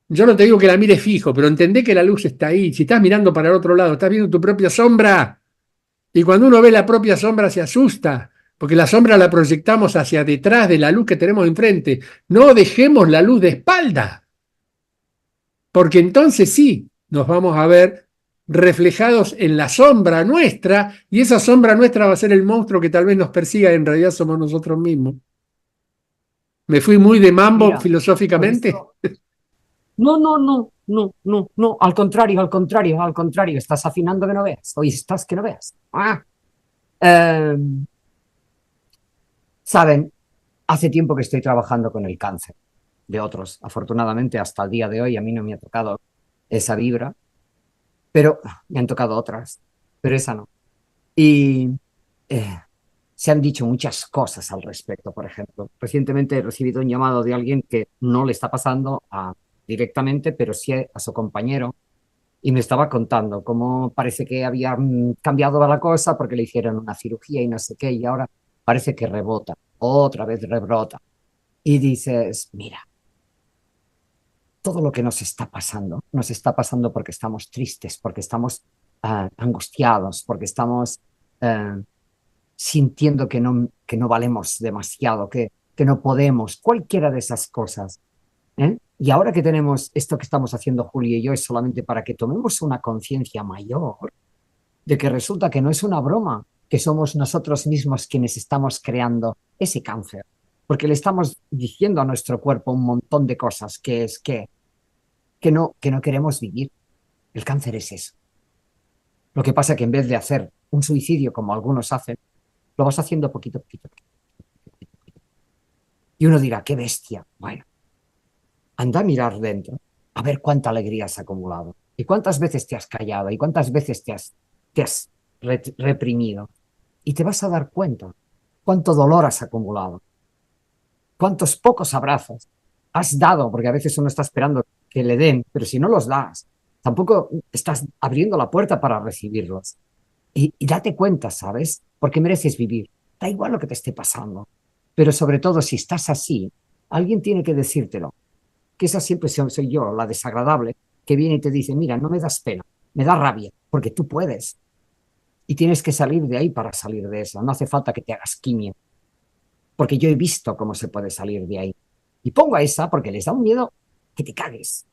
Speaker 1: yo no te digo que la mires fijo, pero entendé que la luz está ahí. Si estás mirando para el otro lado, estás viendo tu propia sombra. Y cuando uno ve la propia sombra se asusta, porque la sombra la proyectamos hacia detrás de la luz que tenemos enfrente. No dejemos la luz de espalda, porque entonces sí nos vamos a ver reflejados en la sombra nuestra, y esa sombra nuestra va a ser el monstruo que tal vez nos persiga y en realidad somos nosotros mismos. ¿Me fui muy de mambo
Speaker 2: Mira, por
Speaker 1: filosóficamente?
Speaker 2: esto... No, no, no, no, no, no, al contrario, al contrario, al contrario, estás afinando que no veas, hoy estás que no veas. Eh, Saben, hace tiempo que estoy trabajando con el cáncer de otros. Afortunadamente, hasta el día de hoy a mí no me ha tocado esa vibra, pero me han tocado otras, pero esa no. Y eh, se han dicho muchas cosas al respecto, por ejemplo. Recientemente he recibido un llamado de alguien que no le está pasando directamente, pero sí a su compañero, y me estaba contando cómo parece que había cambiado la cosa porque le hicieron una cirugía y no sé qué, y ahora parece que rebota, otra vez rebrota. Y dices, mira, todo lo que nos está pasando porque estamos tristes, porque estamos angustiados, porque estamos uh, sintiendo que no valemos demasiado, que no podemos, cualquiera de esas cosas. ¿Eh? Y ahora que tenemos esto que estamos haciendo Julio y yo es solamente para que tomemos una conciencia mayor de que resulta que no es una broma, que somos nosotros mismos quienes estamos creando ese cáncer, porque le estamos diciendo a nuestro cuerpo un montón de cosas, que es que no queremos vivir. El cáncer es eso. Lo que pasa es que en vez de hacer un suicidio como algunos hacen, lo vas haciendo poquito a poquito. Y uno dirá, qué bestia. Bueno, anda a mirar dentro, a ver cuánta alegría has acumulado. Y cuántas veces te has callado y cuántas veces te has reprimido. Y te vas a dar cuenta cuánto dolor has acumulado, cuántos pocos abrazos has dado, porque a veces uno está esperando que le den, pero si no los das, tampoco estás abriendo la puerta para recibirlos. Y date cuenta, ¿sabes? Porque mereces vivir. Da igual lo que te esté pasando. Pero sobre todo, si estás así, alguien tiene que decírtelo. Que esa siempre soy yo, la desagradable, que viene y te dice, mira, no me das pena, me da rabia, porque tú puedes. Y tienes que salir de ahí para salir de eso. No hace falta que te hagas quimio, porque yo he visto cómo se puede salir de ahí. Y pongo a esa porque les da un miedo que te cagues.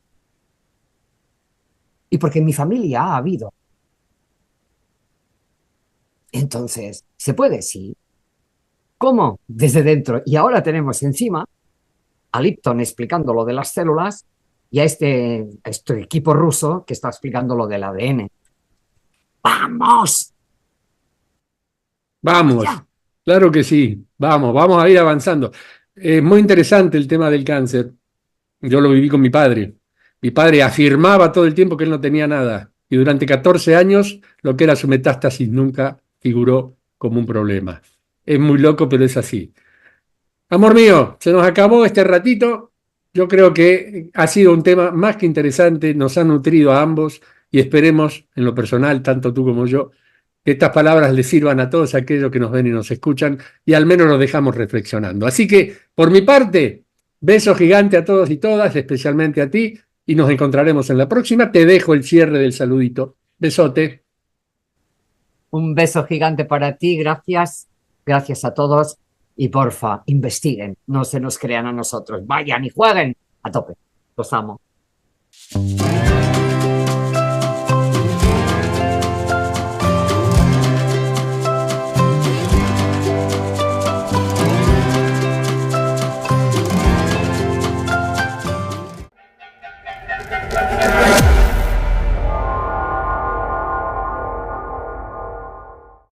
Speaker 2: Y porque en mi familia ha habido. Entonces, ¿se puede? Sí. ¿Cómo? Desde dentro. Y ahora tenemos encima a Lipton explicando lo de las células y a este equipo ruso que está explicando lo del ADN. ¡Vamos!
Speaker 1: Vamos,
Speaker 2: ¡Ya!
Speaker 1: claro que sí, vamos a ir avanzando. Es muy interesante el tema del cáncer. Yo lo viví con mi padre. Mi padre afirmaba todo el tiempo que él no tenía nada y durante 14 años lo que era su metástasis nunca figuró como un problema. Es muy loco, pero es así. Amor mío, se nos acabó este ratito. Yo creo que ha sido un tema más que interesante, nos ha nutrido a ambos y esperemos, en lo personal, tanto tú como yo, que estas palabras les sirvan a todos aquellos que nos ven y nos escuchan y al menos nos dejamos reflexionando. Así que, por mi parte, beso gigante a todos y todas, especialmente a ti, y nos encontraremos en la próxima. Te dejo el cierre del saludito. Besote.
Speaker 2: Un beso gigante para ti, gracias. Gracias a todos. Y porfa, investiguen, no se nos crean a nosotros. Vayan y jueguen a tope. Los amo.